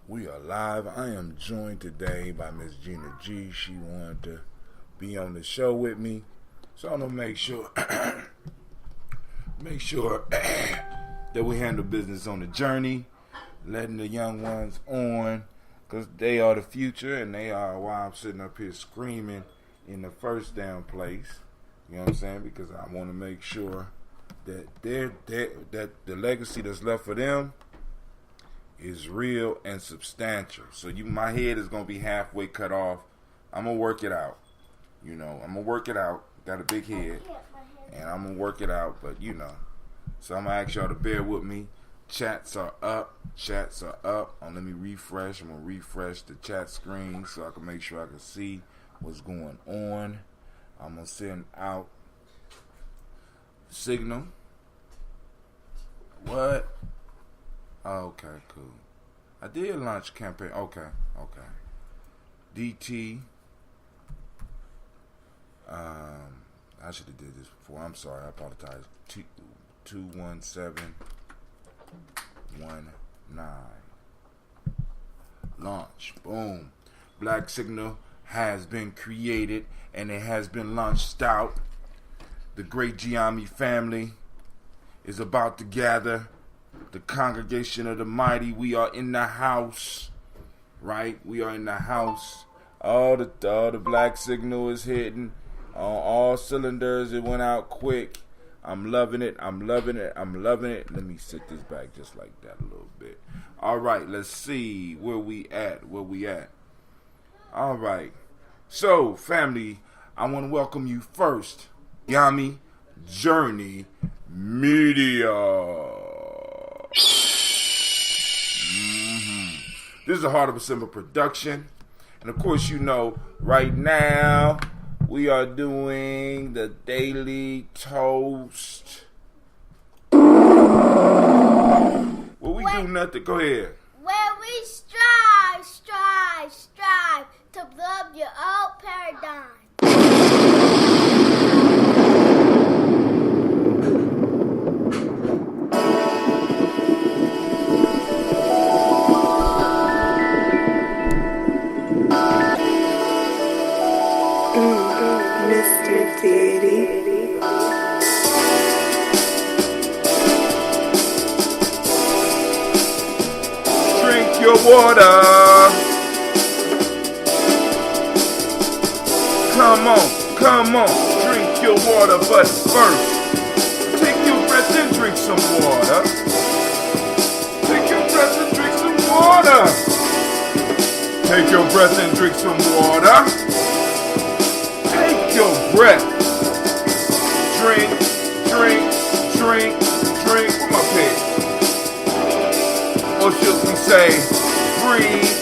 We are live. I am joined today by Miss Gina G. She wanted to be on the show with me, so I'm gonna make sure that we handle business on the journey, letting the young ones on, because they are the future and they are why I'm sitting up here screaming in the first damn place. You know what I'm saying? Because I want to make sure that that the legacy that's left for them is real and substantial. So my head is gonna be halfway cut off. I'm gonna work it out. I'm gonna work it out. Got a big head, and I'm gonna work it out. But so I'm gonna ask y'all to bear with me. Chats are up. Let me refresh. I'm gonna refresh the chat screen so I can make sure I can see what's going on. I'm gonna send out signal. What? Okay, cool. I did launch campaign. Okay. DT. I should have did this before. I'm sorry. I apologize. 21719. Launch. Boom. Black signal has been created and it has been launched out. The great Gye-Nyame family is about to gather. The congregation of the mighty. We are in the house, right? We are in the house. All the black signal is hitting on all cylinders. It went out quick. I'm loving it. Let me sit this back just like that a little bit. All right, let's see where we at. All right. So, family, I want to welcome you first. Gye-Nyame Journey Media. This is a Heart of a Simple production. And of course, right now we are doing the Daily Toast. Well, we do nothing. Go ahead. Where we strive to blow up your old paradigm. Mr. Diddy. Drink your water. Come on. Drink your water, but first, take your breath and drink some water. Take your breath and drink some water. Take your breath and drink some water. Take your breath. Drink. Where my pig? Or should we say, breathe,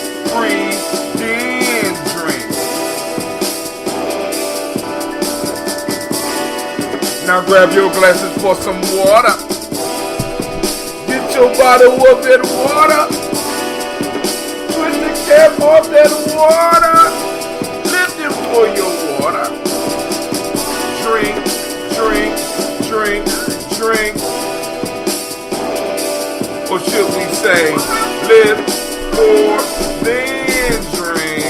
then drink. Now grab your glasses for some water. Get your bottle of that water. Twist the cap off that water. Lift it for your water. Drink. Or should we say, live for then drink.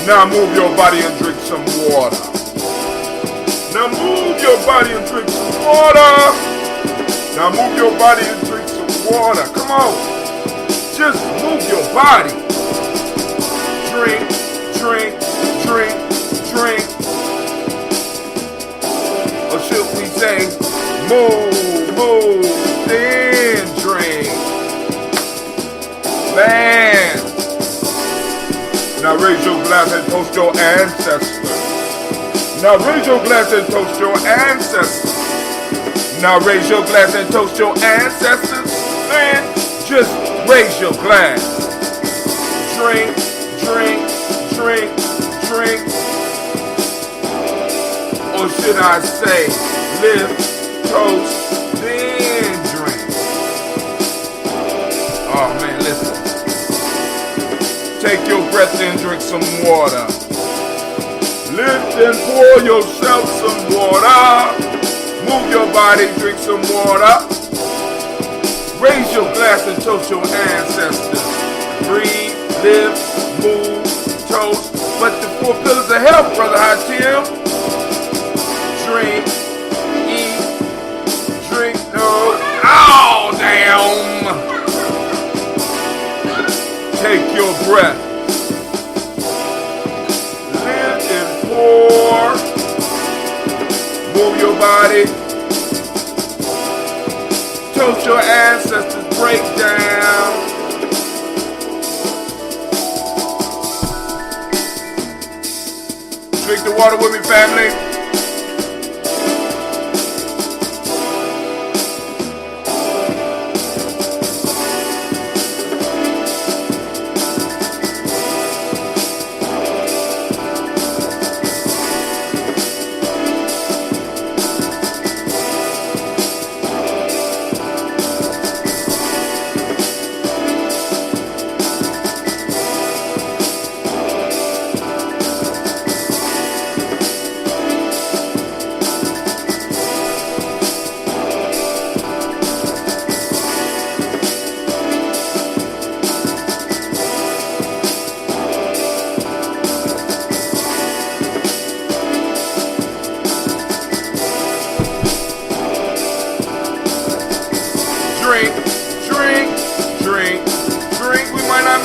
Now move your body and drink some water. Now move your body and drink some water. Come on. Just move your body. Drink. Or should we say, move, then drink. Man. Now raise your glass and toast your ancestors. Man, just raise your glass. Drink. Or should I say, live, toast, then drink. Oh man, listen. Take your breath and drink some water. Lift and pour yourself some water. Move your body, drink some water. Raise your glass and toast your ancestors. Breathe, live, move, toast. But the 4 pillars of health, Brother Hatim. Drink, eat, drink, no. Oh, damn. Take your breath. Live and pour. Move your body. Toast your ancestors. Break down. Drink the water with me, family.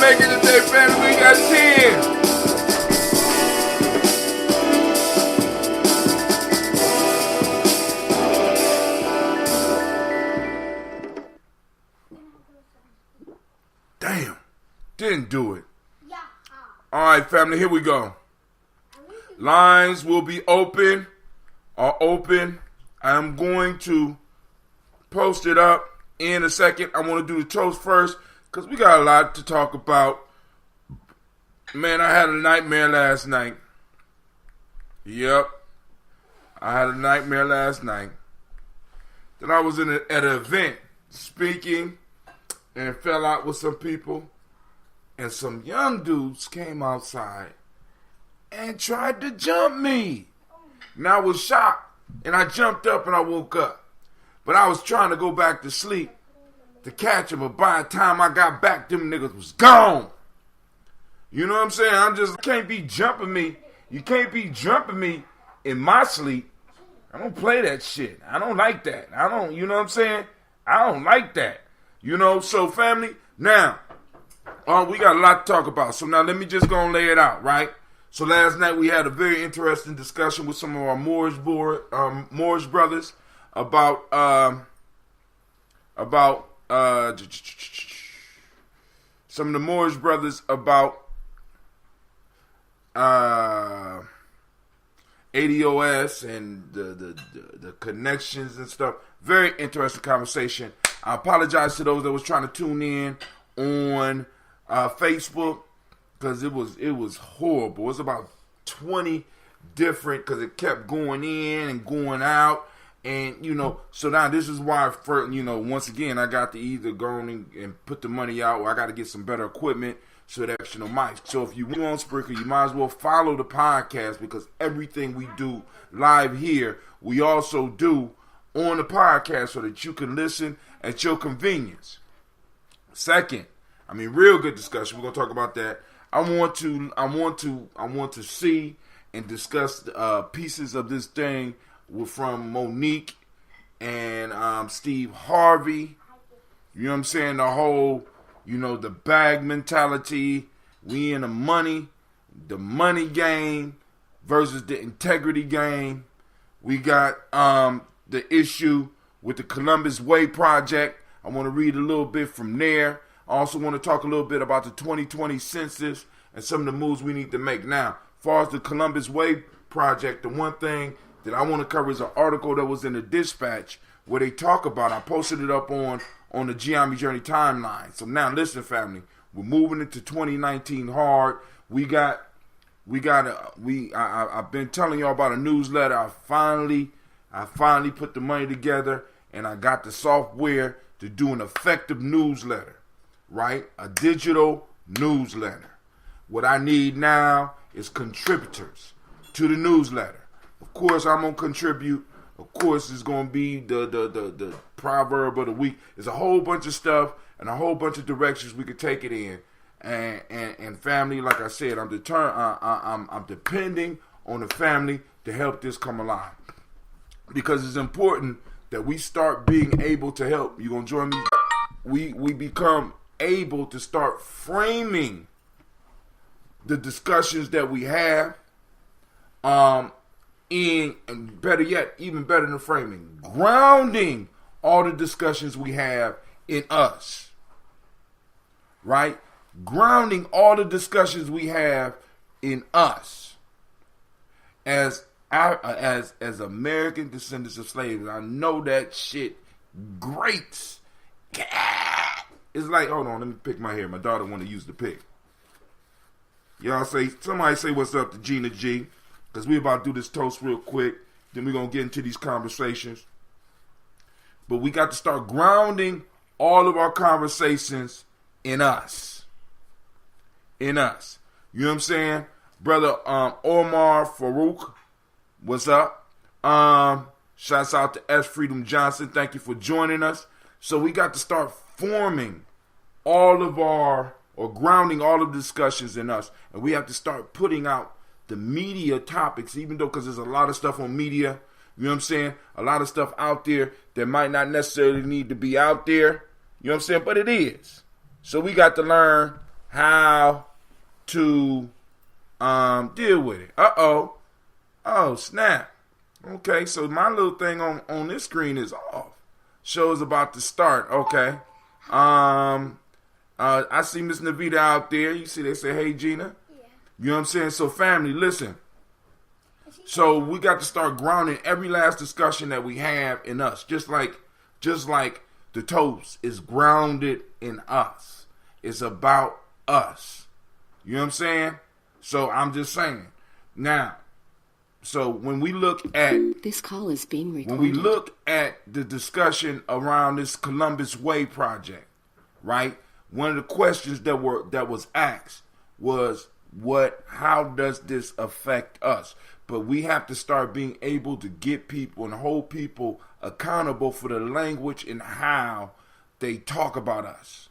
Make it today, family. We got 10. Damn. Didn't do it. All right, family. Here we go. Lines will be open. Are open. I'm going to post it up in a second. I want to do the toast first, because we got a lot to talk about. Man, I had a nightmare last night. Yep. I had a nightmare last night. Then I was at an event speaking and fell out with some people. And some young dudes came outside and tried to jump me. And I was shocked. And I jumped up and I woke up. But I was trying to go back to sleep to catch him, but by the time I got back, them niggas was gone. You know what I'm saying? You can't be jumping me. You can't be jumping me in my sleep. I don't play that shit. I don't like that. You know what I'm saying? I don't like that. You know, so family, now, we got a lot to talk about. So now let me just go and lay it out, right? So last night we had a very interesting discussion with some of our Moorish brothers about some of the Moorish brothers about ADOS and the connections and stuff. Very interesting conversation. I apologize to those that was trying to tune in on Facebook, because it was horrible. It was about 20 different, because it kept going in and going out. And, you know, so now this is why, once again, I got to either go and put the money out, or I got to get some better equipment so that, mics. So if you want on Spreaker, you might as well follow the podcast, because everything we do live here, we also do on the podcast so that you can listen at your convenience. Second, real good discussion. We're going to talk about that. I want to see and discuss pieces of this thing from Monique and Steve Harvey. You know what I'm saying? The whole, the bag mentality. We in the money game versus the integrity game. We got the issue with the Columbus Way project. I want to read a little bit from there. I also want to talk a little bit about the 2020 census and some of the moves we need to make. Now, as far as the Columbus Way project, the one thing that I want to cover is an article that was in the Dispatch where they talk about, I posted it up on the Gye-Nyame Journey timeline. So now listen, family, we're moving into 2019 hard. I've been telling y'all about a newsletter. I finally put the money together, and I got the software to do an effective newsletter, right? A digital newsletter. What I need now is contributors to the newsletter. Of course, I'm going to contribute. Of course, it's going to be the proverb of the week. There's a whole bunch of stuff and a whole bunch of directions we could take it in. And family, like I said, I'm depending on the family to help this come alive, because it's important that we start being able to help. You gonna join me? We become able to start framing the discussions that we have, and better yet, even better than framing, grounding all the discussions we have in us, right? Grounding all the discussions we have in us as American descendants of slaves. I know that shit grates. It's like, hold on, let me pick my hair. My daughter want to use the pick. Y'all somebody say what's up to Gina G, because we about to do this toast real quick. Then we're going to get into these conversations. But we got to start grounding all of our conversations in us. In us. You know what I'm saying? Brother Omar Farouk, what's up? Shouts out to S. Freedom Johnson. Thank you for joining us. So we got to start forming all of our, or grounding all of the discussions in us. And we have to start putting out the media topics, even though, because there's a lot of stuff on media, you know what I'm saying? A lot of stuff out there that might not necessarily need to be out there, you know what I'm saying? But it is. So we got to learn how to deal with it. Oh, snap. Okay, so my little thing on this screen is off. Show's about to start. Okay. I see Miss Navita out there. You see they say, hey, Gina. Yeah. You know what I'm saying? So family, listen. So we got to start grounding every last discussion that we have in us. Just like the toast is grounded in us. It's about us. You know what I'm saying? So I'm just saying. Now, so when we look at this call is being recorded. When we look at the discussion around this Columbus Way project, right? One of the questions that was asked was how does this affect us? But we have to start being able to get people and hold people accountable for the language and how they talk about us.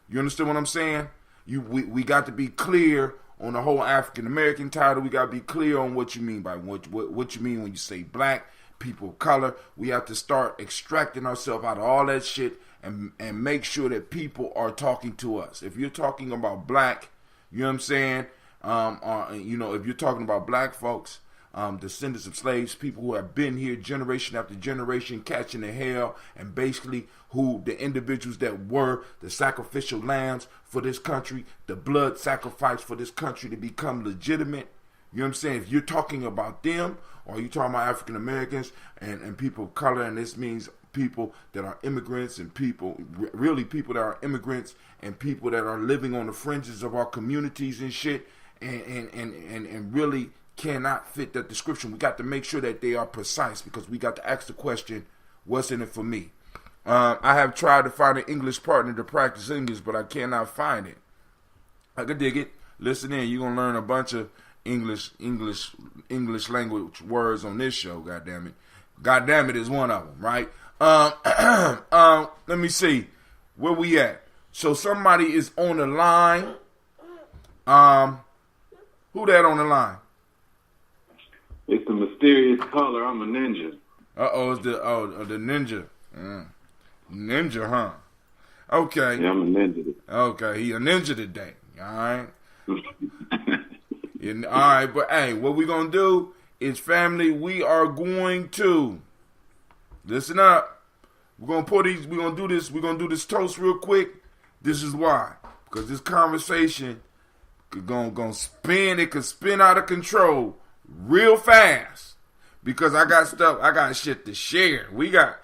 You understand what I'm saying? We got to be clear on the whole African American title. We got to be clear on what you mean by what you mean when you say black, people of color. We have to start extracting ourselves out of all that shit and make sure that people are talking to us. If you're talking about black, you know what I'm saying? If you're talking about black folks, descendants of slaves, people who have been here generation after generation, catching the hell, and basically who the individuals that were the sacrificial lambs for this country, the blood sacrifice for this country to become legitimate. You know what I'm saying? If you're talking about them, or you're talking about African Americans and people of color, and this means people that are immigrants and people that are immigrants and people that are living on the fringes of our communities and shit, and really cannot fit that description. We got to make sure that they are precise, because we got to ask the question, what's in it for me? I have tried to find an English partner to practice English, but I cannot find it. I could dig it. Listen in. You're going to learn a bunch of English language words on this show, goddammit. Goddammit is one of them, right? Let me see. Where we at? So somebody is on the line. Who that on the line? It's the mysterious caller. I'm a ninja. It's the ninja. Ninja, huh? Okay. Yeah, I'm a ninja. Okay, he a ninja today. All right. All right, but hey, what we gonna do is, family, we are going to listen up. We're gonna do this toast real quick. This is why, because this conversation gonna spin. It could spin out of control real fast, because I got shit to share. We got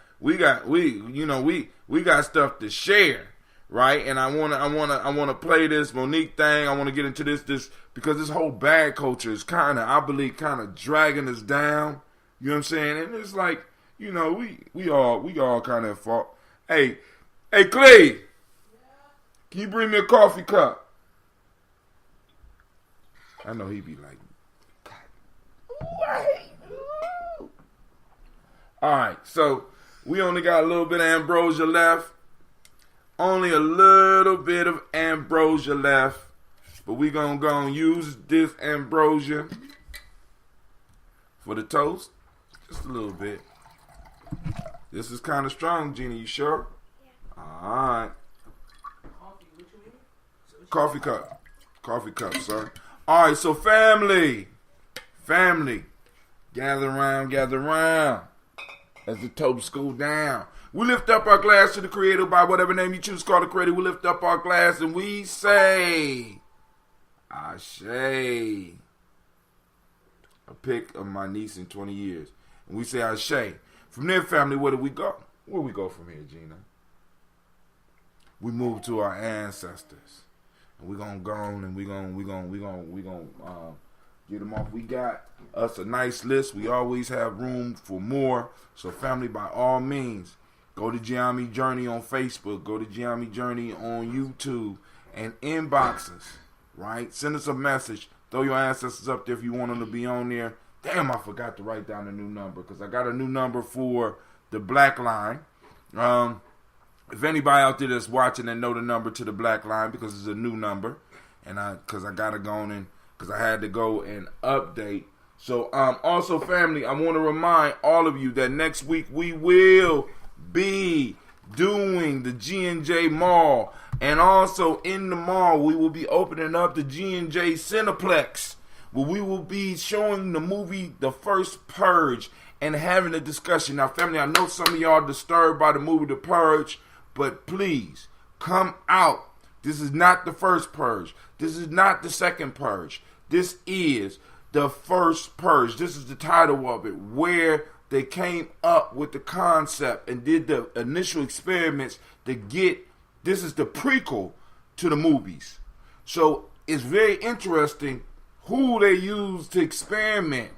stuff to share, right? And I wanna play this Monique thing. I wanna get into this because this whole bag culture is I believe dragging us down. You know what I'm saying? And it's like, we all kind of at fault. Hey, Clay, can you bring me a coffee cup? I know he be like, God, all right, so We only got a little bit of ambrosia left. Only a little bit of ambrosia left. But we gonna go and use this ambrosia for the toast. Just a little bit. This is kind of strong, Gina. You sure? Yeah. All right. Coffee cup. Coffee cup, sir. All right, so family. Gather around. As the toast go down. We lift up our glass to the Creator by whatever name you choose to call the Creator. We lift up our glass and we say, Ashe. A pic of my niece in 20 years. And we say Ashe. From there, family, where do we go? Where we go from here, Gina? We move to our ancestors. And we're going to go on and we're going to get them off. We got us a nice list. We always have room for more. So, family, by all means, go to Gye-Nyame Journey on Facebook. Go to Gye-Nyame Journey on YouTube. And inbox us, right? Send us a message. Throw your ancestors up there if you want them to be on there. Damn, I forgot to write down the new number because I got a new number for the Black Line. If anybody out there that's watching and know the number to the Black Line because it's a new number, and because I got to go in because I had to go and update. So also, family, I want to remind all of you that next week we will be doing the G&J Mall, and also in the mall we will be opening up the G&J Cineplex, where we will be showing the movie The First Purge and having a discussion. Now, family, I know some of y'all are disturbed by the movie The Purge, but please come out. This is not the first purge. This is not the second purge. This is the first purge. This is the title of it, where they came up with the concept and did the initial experiments to get, this is the prequel to the movies. So it's very interesting who they used to experiment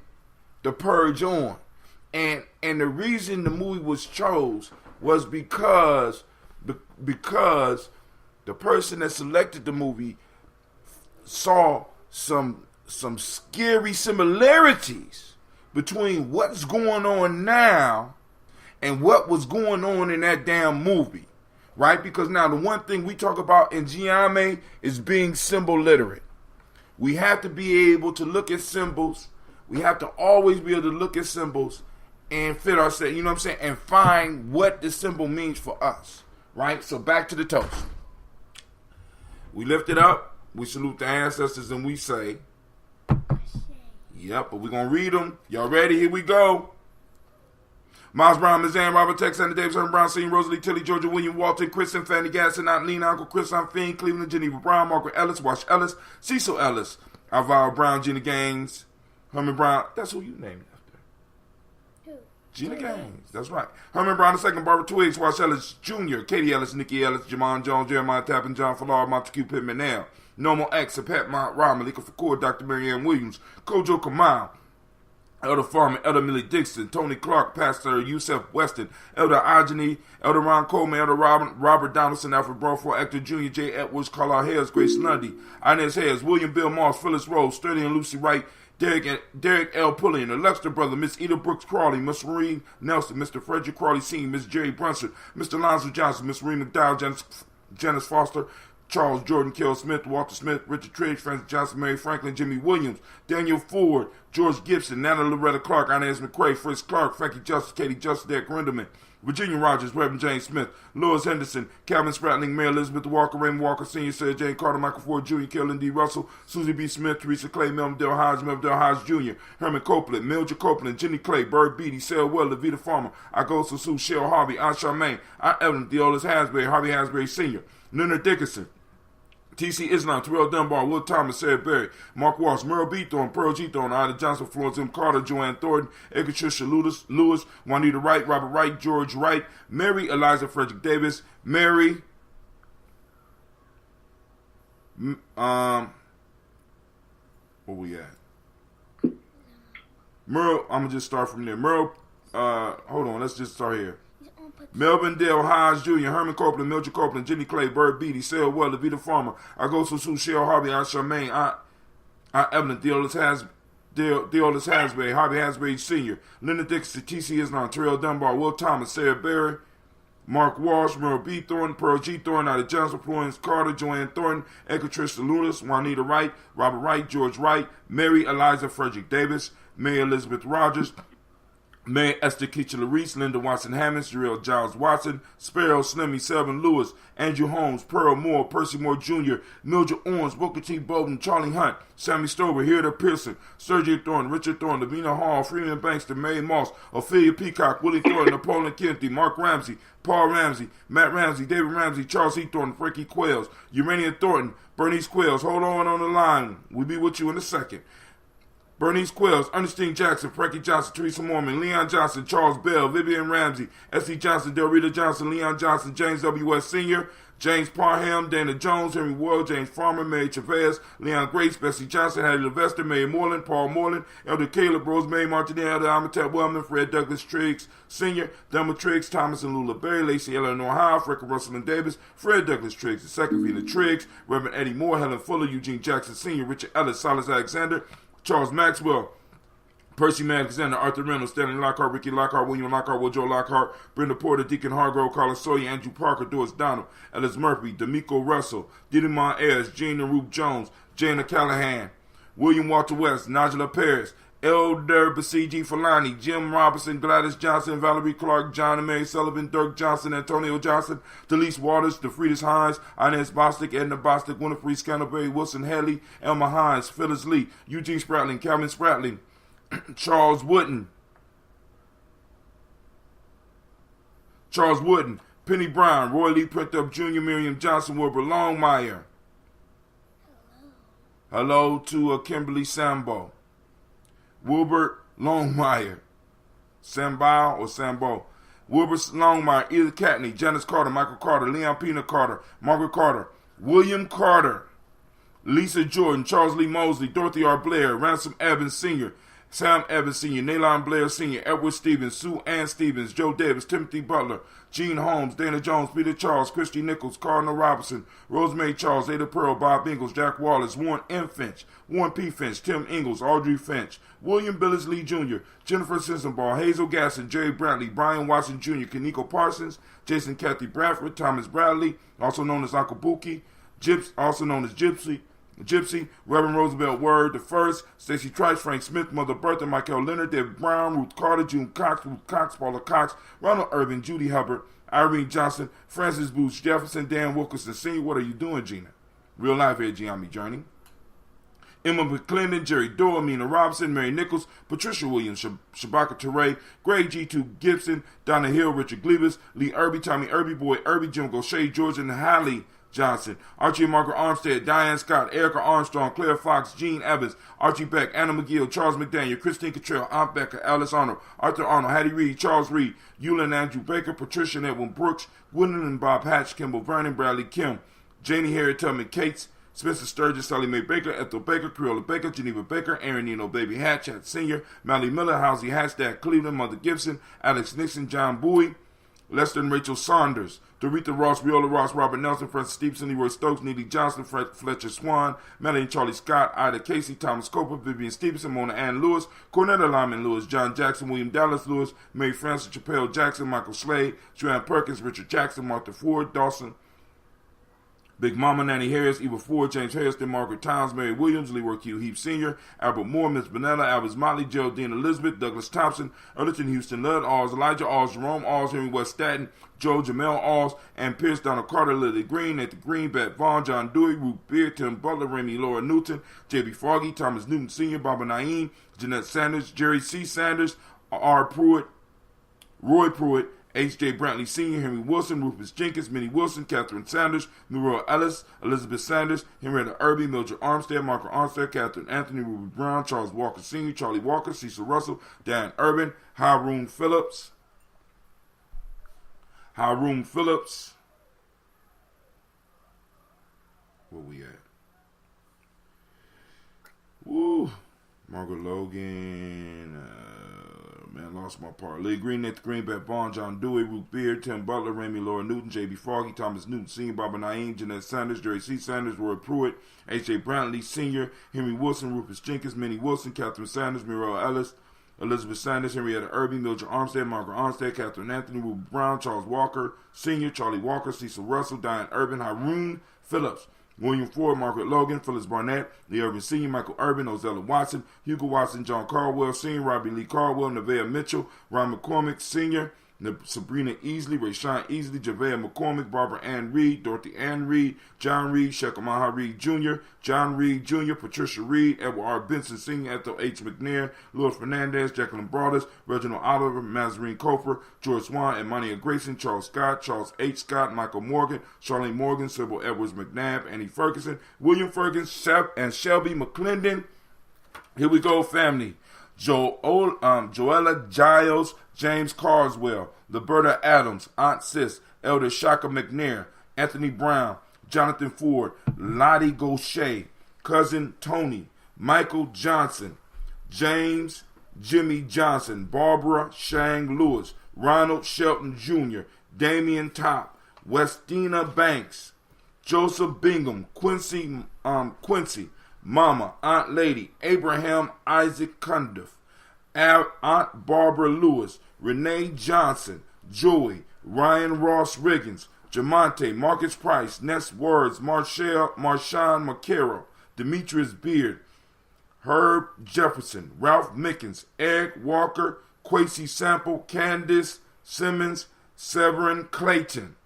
the purge on. And the reason the movie was chose was because the person that selected the movie saw some scary similarities between what's going on now and what was going on in that damn movie, right? Because now the one thing we talk about in Gye-Nyame is being symbol literate. We have to be able to look at symbols. We have to always be able to look at symbols and fit ourselves, you know what I'm saying, and find what the symbol means for us, right? So back to the toast. We lift it up, we salute the ancestors, and we say, yep, but we're going to read them. Y'all ready? Here we go. Miles Brown, Ms. Ann, Robert, Tex, Anna Davis, Herman Brown, Senior, Rosalie, Tilly, Georgia, William, Walton, Kristen, Fanny Gasson, Aunt Lena, Uncle Chris, Aunt Fiend, Cleveland, Geneva Brown, Margaret Ellis, Wash Ellis, Cecil Ellis, Alvaro Brown, Gina Gaines, Herman Brown. That's who you named after. Who? Gina Gaines. That's right. Herman Brown II, Barbara Twiggs, Wash Ellis Jr., Katie Ellis, Nikki Ellis, Jamon Jones, Jeremiah Tappan, John Fallard, Montague Pittman Now, Normal X, Pat Mount Ra, Malika Fakour, Dr. Marianne Williams, Kojo Kamal, Elder Farmer, Elder Millie Dixon, Tony Clark, Pastor Yusef Weston, Elder Ajani, Elder Ron Coleman, Elder Robert Donaldson, Alfred Broadfour, Hector Jr., J. Edwards, Carlisle Hayes, Grace Lundy, Inez Hayes, William Bill Moss, Phyllis Rose, Sturdy and Lucy Wright, Derek L. Pullian, the Lexter brother, Miss Eda Brooks Crawley, Miss Maureen Nelson, Mr. Frederick Crawley Sr., Miss Jerry Brunson, Mr. Lonzo Johnson, Miss Maureen McDowell, Janice Foster, Charles Jordan, Kell Smith, Walter Smith, Richard Triggs, Francis Johnson, Mary Franklin, Jimmy Williams, Daniel Ford, George Gibson, Nana Loretta Clark, Inez McCrae, Fritz Clark, Frankie Justice, Katie Justice, Derek Rinderman, Virginia Rogers, Reverend James Smith, Louis Henderson, Calvin Spratling, Mary Elizabeth Walker, Raymond Walker Sr., Sarah Jane Carter, Michael Ford Jr., Kellen D. Russell, Susie B. Smith, Teresa Clay, Melvin Dale Hodge, Melvin Dale Hodge Jr., Herman Copeland, Mildred Copeland, Jenny Clay, Bird Beatty, Sarah Well, Levita Farmer, Agosto Sue, Cheryl Harvey, Aunt Charmaine, Aunt Evelyn, Deolis Hasbury, Harvey Hasbury Sr., Leonard Dickinson, T.C. Islam, Terrell Dunbar, Will Thomas, Sarah Berry, Mark Walsh, Merle B. Thorne, Pearl G. Thorne, Ida Johnson, Florence M. Carter, Joanne Thornton, Edgar Trisha Lewis, Juanita Wright, Robert Wright, George Wright, Mary Eliza Frederick Davis, Mary, where we at? Merle, I'm going to just start from there. Merle, hold on, let's just start here. Melvin Dale Hodge Jr., Herman Copeland, Mildred Copeland, Jenny Clay, Bird Beatty, Sarah Well, Levita Farmer, Agosto Sue, Cheryl Harvey, Aunt Charmaine, Aunt Evelyn, Deolis Theodis Hasbury, Harvey Hasbury Sr., Leonard Dixon, T.C. Islam, Terrell Dunbar, Will Thomas, Sarah Berry, Mark Walsh, Merle B. Thornton, Pearl G. Thornton, out of Johnson, Florence Carter, Joanne Thornton, Edgar Tristan Lunas, Juanita Wright, Robert Wright, George Wright, Mary Eliza Frederick Davis, Mary Elizabeth Rogers, Mary Esther Kitchener Reese, Linda Watson Hammonds, Jarrell Giles Watson, Sparrow Slimmy, Selvin Lewis, Andrew Holmes, Pearl Moore, Percy Moore Jr., Mildred Owens, Booker T. Bolden, Charlie Hunt, Sammy Stover, Hilda Pearson, Sergio Thornton, Richard Thornton, Lavina Hall, Freeman Bankston, Mary Moss, Ophelia Peacock, Willie Thornton, Napoleon Kennedy, Mark Ramsey, Paul Ramsey, Matt Ramsey, David Ramsey, Charles E. Thornton, Frankie Quails, Urania Thornton, Bernice Quails. Hold on the line. We'll be with you in a second. Bernice Quails, Ernestine Jackson, Frankie Johnson, Teresa Mormon, Leon Johnson, Charles Bell, Vivian Ramsey, S.C. Johnson, Del Rita Johnson, Leon Johnson, James W. S. Sr., James Parham, Dana Jones, Henry Ward, James Farmer, Mary Chavez, Leon Grace, Bessie Johnson, Hattie Levester, Mary Moreland, Paul Moreland, Elder Caleb, Rosemary Martinez, Elder Amitab Wellman, Fred Douglas Triggs Sr., Delma Triggs, Thomas and Lula Berry, Lacey Eleanor Howe, Frecka Russell and Davis, Fred Douglas Triggs, the second Vina Triggs, Reverend Eddie Moore, Helen Fuller, Eugene Jackson Sr., Richard Ellis, Silas Alexander, Charles Maxwell, Percy Alexander, Arthur Reynolds, Stanley Lockhart, Ricky Lockhart, William Lockhart, Will Joe Lockhart, Brenda Porter, Deacon Hargrove, Carla Sawyer, Andrew Parker, Doris Donald, Ellis Murphy, D'Amico Russell, Didymon Ayers, Gene and Ruth Jones, Jana Callahan, William Walter West, Nigella Paris, Elder Basiji Falani, Jim Robinson, Gladys Johnson, Valerie Clark, John and Mary Sullivan, Dirk Johnson, Antonio Johnson, Delise Waters, DeFridas Hines, Inez Bostic, Edna Bostic, Winifred Scantleberry, Wilson Haley, Elma Hines, Phyllis Lee, Eugene Spratling, Calvin Spratling, Charles Wooden, Penny Brown, Roy Lee Printup Jr., Miriam Johnson, Wilbur Longmire. Hello to Kimberly Sambo. Wilbert Longmire. Sambao or Sambo. Wilbur Longmire, Edith Catney, Janice Carter, Michael Carter, Leon Pena Carter, Margaret Carter, William Carter, Lisa Jordan, Charles Lee Mosley, Dorothy R. Blair, Ransom Evans Sr., Sam Evans Sr., Nalon Blair Sr., Edward Stevens, Sue Ann Stevens, Joe Davis, Timothy Butler, Gene Holmes, Dana Jones, Peter Charles, Christy Nichols, Cardinal Robinson, Rosemary Charles, Ada Pearl, Bob Ingalls, Jack Wallace, Warren M. Finch, Warren P. Finch, Tim Ingalls, Audrey Finch, William Billis Lee Jr., Jennifer Sensenbaugh, Hazel Gasson, Jerry Brantley, Brian Watson Jr., Kaneko Parsons, Jason Kathy Bradford, Thomas Bradley, also known as Uncle Buki, also known as Gypsy, Reverend Roosevelt Word the First, Stacey Trice, Frank Smith, Mother Bertha, Michael Leonard, David Brown, Ruth Carter, June Cox, Ruth Cox, Paula Cox, Ronald Irvin, Judy Hubbard, Irene Johnson, Francis Booth Jefferson, Dan Wilkerson Sr. What are you doing, Gina? Real life here, Gye-Nyame Journey. Emma McClendon, Jerry Doyle, Mina Robinson, Mary Nichols, Patricia Williams, Shabaka Teray, Greg G2 Gibson, Donna Hill, Richard Glebus, Lee Irby, Tommy Irby, Boy Irby, Jim Gaucher, George and Hallie Johnson, Archie and Margaret Armstead, Diane Scott, Erica Armstrong, Claire Fox, Gene Evans, Archie Beck, Anna McGill, Charles McDaniel, Christine Cottrell, Aunt Becca, Alice Arnold, Arthur Arnold, Hattie Reed, Charles Reed, Eula and Andrew Baker, Patricia and Edwin Brooks, Gwendolyn and Bob Hatch, Kimball Vernon, Bradley Kim, Janie Harriet Tubman Cates, Spencer Sturgis, Sally Mae Baker, Ethel Baker, Creola Baker, Geneva Baker, Aaron Nino Baby Hatch, Sr., Mally Miller, Housie Hashtag Cleveland, Mother Gibson, Alex Nixon, John Bowie, Lester and Rachel Saunders, Dorita Ross, Viola Ross, Robert Nelson, Francis Stevenson, Leroy Stokes, Neely Johnson, Fletcher Swan, Melanie Charlie Scott, Ida Casey, Thomas Coper, Vivian Stevenson, Mona Ann Lewis, Cornetta Lyman Lewis, John Jackson, William Dallas Lewis, Mary Francis Chappelle Jackson, Michael Slade, Joanne Perkins, Richard Jackson, Martha Ford, Dawson, Big Mama, Nanny Harris, Eva Ford, James Harrison, Margaret Towns, Mary Williams, Leroy Q. Heap Sr., Albert Moore, Miss Benella, Albert Motley, Geraldine Elizabeth, Douglas Thompson, Erliton Houston Ludd, Alls, Elijah Alls, Jerome Alls, Henry West Staten, Joe Jamel Alls, and Pierce, Donald Carter, Lily Green, Nathan Green, Bat Vaughn, John Dewey, Ruth Beer, Tim Butler, Remy Laura Newton, J.B. Froggy, Thomas Newton Sr., Baba Naeem, Jeanette Sanders, Jerry C. Sanders, R. Pruitt, Roy Pruitt, H.J. Brantley Sr., Henry Wilson, Rufus Jenkins, Minnie Wilson, Catherine Sanders, Nero Ellis, Elizabeth Sanders, Henrietta Irby, Mildred Armstead, Margaret Armstead, Catherine Anthony, Ruby Brown, Charles Walker Sr., Charlie Walker, Cecil Russell, Dan Urban, Haroon Phillips. Where we at? Woo! Margaret Logan, lost my part. Lee Green, Nick Greenback, Bond, John Dewey, Ruth Beard, Tim Butler, Remy Laura Newton, J.B. Foggy, Thomas Newton Sr., Barbara Naeem, Jeanette Sanders, Jerry C. Sanders, Roy Pruitt, H.J. Brantley Sr., Henry Wilson, Rufus Jenkins, Minnie Wilson, Catherine Sanders, Muriel Ellis, Elizabeth Sanders, Henrietta Irving, Mildred Armstead, Margaret Armstead, Catherine Anthony, Ruby Brown, Charles Walker Sr., Charlie Walker, Cecil Russell, Diane Urban, Haroon Phillips, William Ford, Margaret Logan, Phyllis Barnett, Lee Urban Sr., Michael Urban, Ozella Watson, Hugo Watson, John Caldwell Sr., Robbie Lee Caldwell, Nevaeh Mitchell, Ron McCormick Sr., Sabrina Easley, Rayshawn Easley, Javea McCormick, Barbara Ann Reed, Dorothy Ann Reed, John Reed, Shekamaha Reed Jr., John Reed Jr., Patricia Reed, Edward R. Benson Sr., Ethel H. McNair, Louis Fernandez, Jacqueline Broadus, Reginald Oliver, Mazarine Cofer, George Swan, Imani Grayson, Charles Scott, Charles H. Scott, Michael Morgan, Charlene Morgan, Sybil Edwards McNabb, Annie Ferguson, William Ferguson, and Shelby McClendon. Here we go, family. Joella Giles, James Carswell, Liberta Adams, Aunt Sis, Elder Shaka McNair, Anthony Brown, Jonathan Ford, Lottie Gaucher, Cousin Tony, Michael Johnson, James Jimmy Johnson, Barbara Shang Lewis, Ronald Shelton Jr., Damian Top, Westina Banks, Joseph Bingham, Quincy, Mama, Aunt Lady, Abraham Isaac Cundiff, Aunt Barbara Lewis, Renee Johnson, Joey, Ryan Ross Riggins, Jamonte, Marcus Price, Ness Words, Marshawn McCarroll, Demetrius Beard, Herb Jefferson, Ralph Mickens, Ed Walker, Quasi Sample, Candace Simmons, Severin Clayton.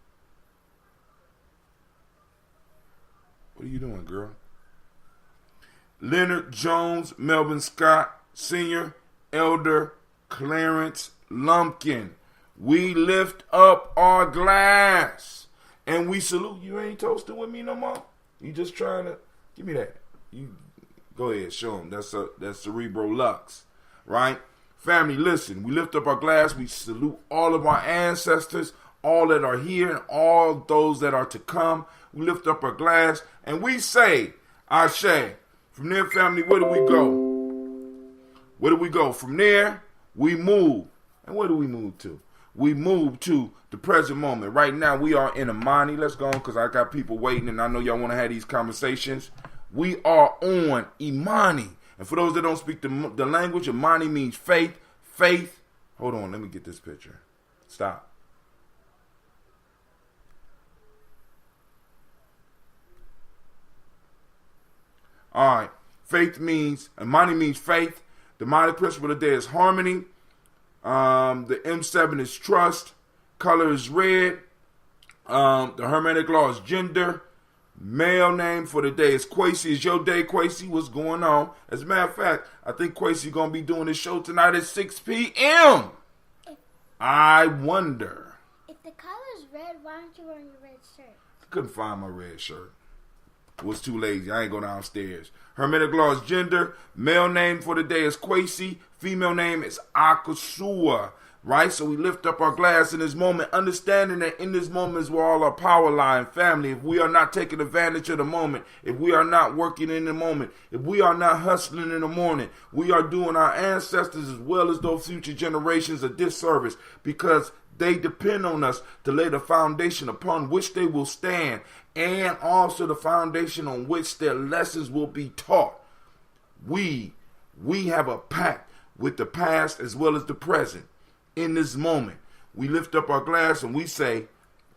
What are you doing, girl? Leonard Jones, Melvin Scott Sr., Elder Clarence Lumpkin. We lift up our glass and we salute. You ain't toasting with me no more? You just trying to give me that. You go ahead, show them. That's Cerebro Lux, right? Family, listen. We lift up our glass. We salute all of our ancestors, all that are here, and all those that are to come. We lift up our glass and we say, Ashe. From there, family, where do we go? Where do we go? From there, we move. And where do we move to? We move to the present moment. Right now, we are in Imani. Let's go on because I got people waiting and I know y'all want to have these conversations. We are on Imani. And for those that don't speak the language, Imani means faith. Faith. Hold on, let me get this picture. Stop. All right. Faith means, Imani means faith. The demonic principle of the day is harmony. The M7 is trust. Color is red. The Hermetic law is gender. Male name for the day is Quasi. It's your day, Quasi. What's going on? As a matter of fact, I think Quasi going to be doing this show tonight at 6 p.m. I wonder. If the color is red, why aren't you wearing your red shirt? Couldn't find my red shirt. Was too lazy. I ain't go downstairs. Hermetic law is gender. Male name for the day is Quasi. Female name is Akasua. Right? So we lift up our glass in this moment, understanding that in this moment is where all our power lie. Family, if we are not taking advantage of the moment, if we are not working in the moment, if we are not hustling in the morning, we are doing our ancestors as well as those future generations a disservice because they depend on us to lay the foundation upon which they will stand and also the foundation on which their lessons will be taught. We have a pact with the past as well as the present. In this moment, we lift up our glass and we say,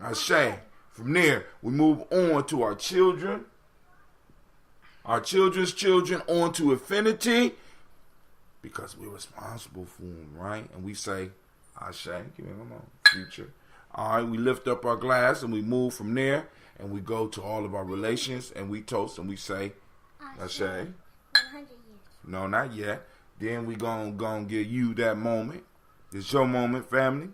Ashe. From there, we move on to our children, our children's children, on to infinity, because we're responsible for them, right? And we say, Ashe, give me one more, future. All right, we lift up our glass and we move from there and we go to all of our relations and we toast and we say, Ashe. 100 years. No, not yet. Then we gonna give you that moment. It's your moment, family.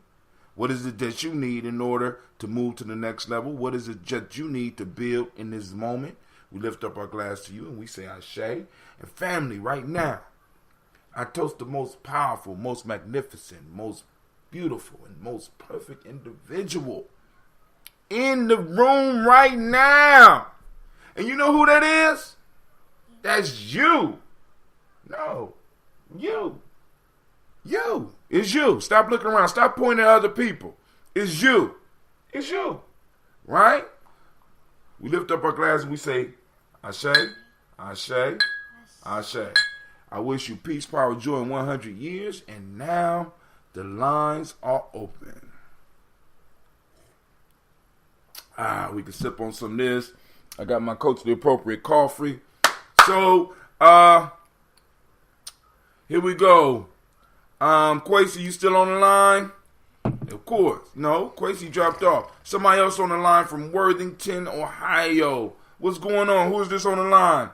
What is it that you need in order to move to the next level? What is it that you need to build in this moment? We lift up our glass to you and we say Ashe. And family, right now, I toast the most powerful, most magnificent, most beautiful, and most perfect individual in the room right now. And you know who that is? That's you. No, you. You. It's you. Stop looking around. Stop pointing at other people. It's you. It's you. Right? We lift up our glass and we say, Ashe, Ashe, Ashe. I wish you peace, power, joy in 100 years. And now the lines are open. We can sip on some of this. I got my coach the appropriate coffee. So, here we go. Quasi, you still on the line? Of course. No, Quasi dropped off. Somebody else on the line from Worthington, Ohio. What's going on? Who is this on the line?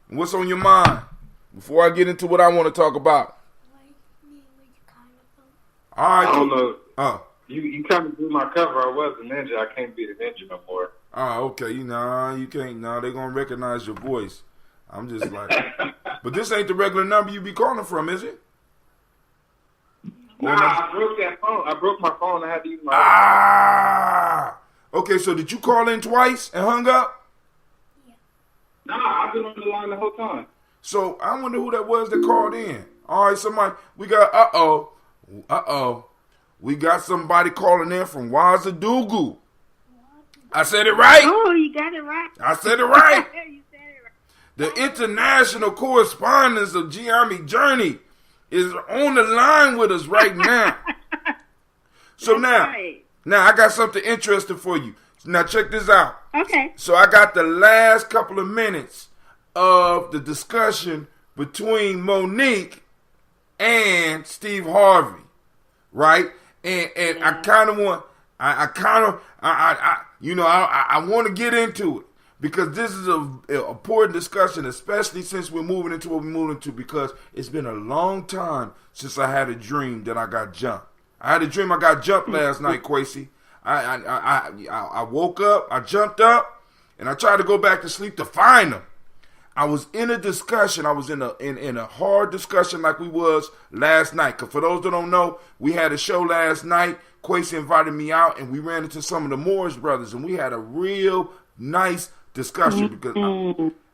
What's on your mind? Before I get into what I want to talk about. All right. I don't know. You kind of blew my cover. I was a ninja. I can't be the ninja no more. Okay. You can't. No, they're going to recognize your voice. I'm just like, but this ain't the regular number you be calling from, is it? Nah, I broke that phone. I broke my phone. I had to use my Okay, so did you call in twice and hung up? Yeah. Nah, I've been on the line the whole time. So I wonder who that was that called in. All right, somebody, we got, we got somebody calling in from Wazadugu. I said it right. Oh, you got it right. I said it right. You said it right. The international correspondence of Gye-Nyame Journey is on the line with us right now. So now I got something interesting for you. Now check this out. Okay. So I got the last couple of minutes of the discussion between Monique and Steve Harvey, right? And I kind of want, I want to get into it. Because this is an important discussion, especially since we're moving into what we're moving into, because it's been a long time since I had a dream that I got jumped. I had a dream I got jumped last night, Quasi. I woke up, I jumped up, and I tried to go back to sleep to find them. I was in a discussion. I was in a hard discussion like we was last night. Because for those that don't know, we had a show last night. Quasi invited me out, and we ran into some of the Moorish brothers, and we had a real nice discussion because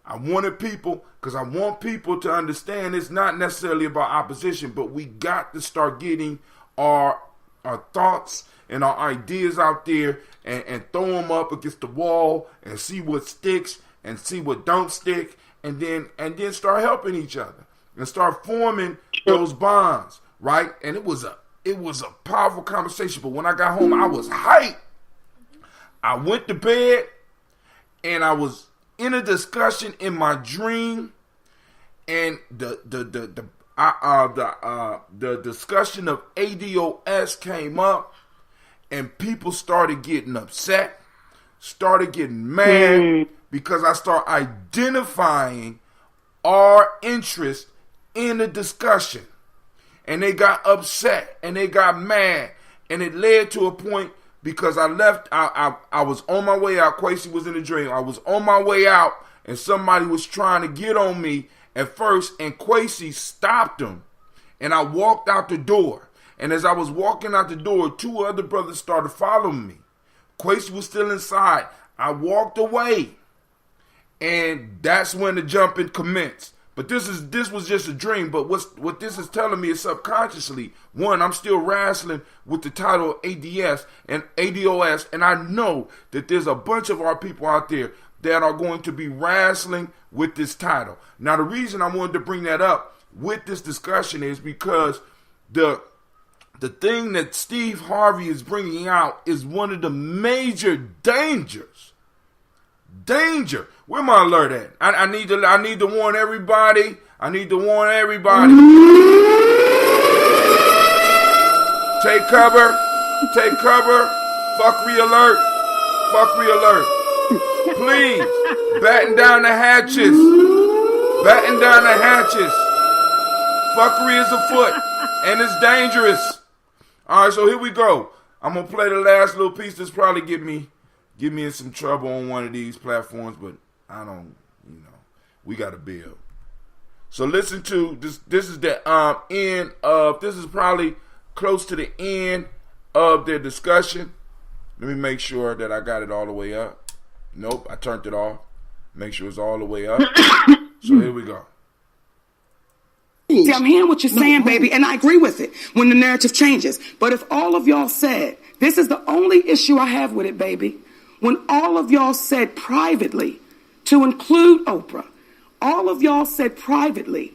I wanted people, because I want people to understand it's not necessarily about opposition, but we got to start getting our thoughts and our ideas out there and throw them up against the wall and see what sticks and see what don't stick, and then start helping each other and start forming those bonds, right? And it was a powerful conversation. But when I got home, I was hyped. I went to bed. And I was in a discussion in my dream, and the discussion of ADOS came up, and people started getting upset, started getting mad because I started identifying our interest in the discussion, and they got upset and they got mad, and it led to a point. Because I left, I was on my way out. Quasi was in a dream. I was on my way out, and somebody was trying to get on me at first, and Quasi stopped him. And I walked out the door. And as I was walking out the door, two other brothers started following me. Quasi was still inside. I walked away, and that's when the jumping commenced. But this was just a dream. But what this is telling me is subconsciously, one, I'm still wrestling with the title of ADS and ADOS, and I know that there's a bunch of our people out there that are going to be wrestling with this title. Now, the reason I wanted to bring that up with this discussion is because the thing that Steve Harvey is bringing out is one of the major dangers. Where my alert at? I need to warn everybody. Take cover. Fuckery alert. Please, batten down the hatches. Fuckery is afoot, and it's dangerous. All right, so here we go. I'm gonna play the last little piece. That's probably get me in some trouble on one of these platforms, but I don't, we got to build. So listen to this. This is the end of. This is probably close to the end of their discussion. Let me make sure that I got it all the way up. Nope, I turned it off. Make sure it's all the way up. So here we go. See, I'm hearing what you're saying, baby, and I agree with it when the narrative changes. But if all of y'all said, this is the only issue I have with it, baby, when all of y'all said privately, to include Oprah, all of y'all said privately,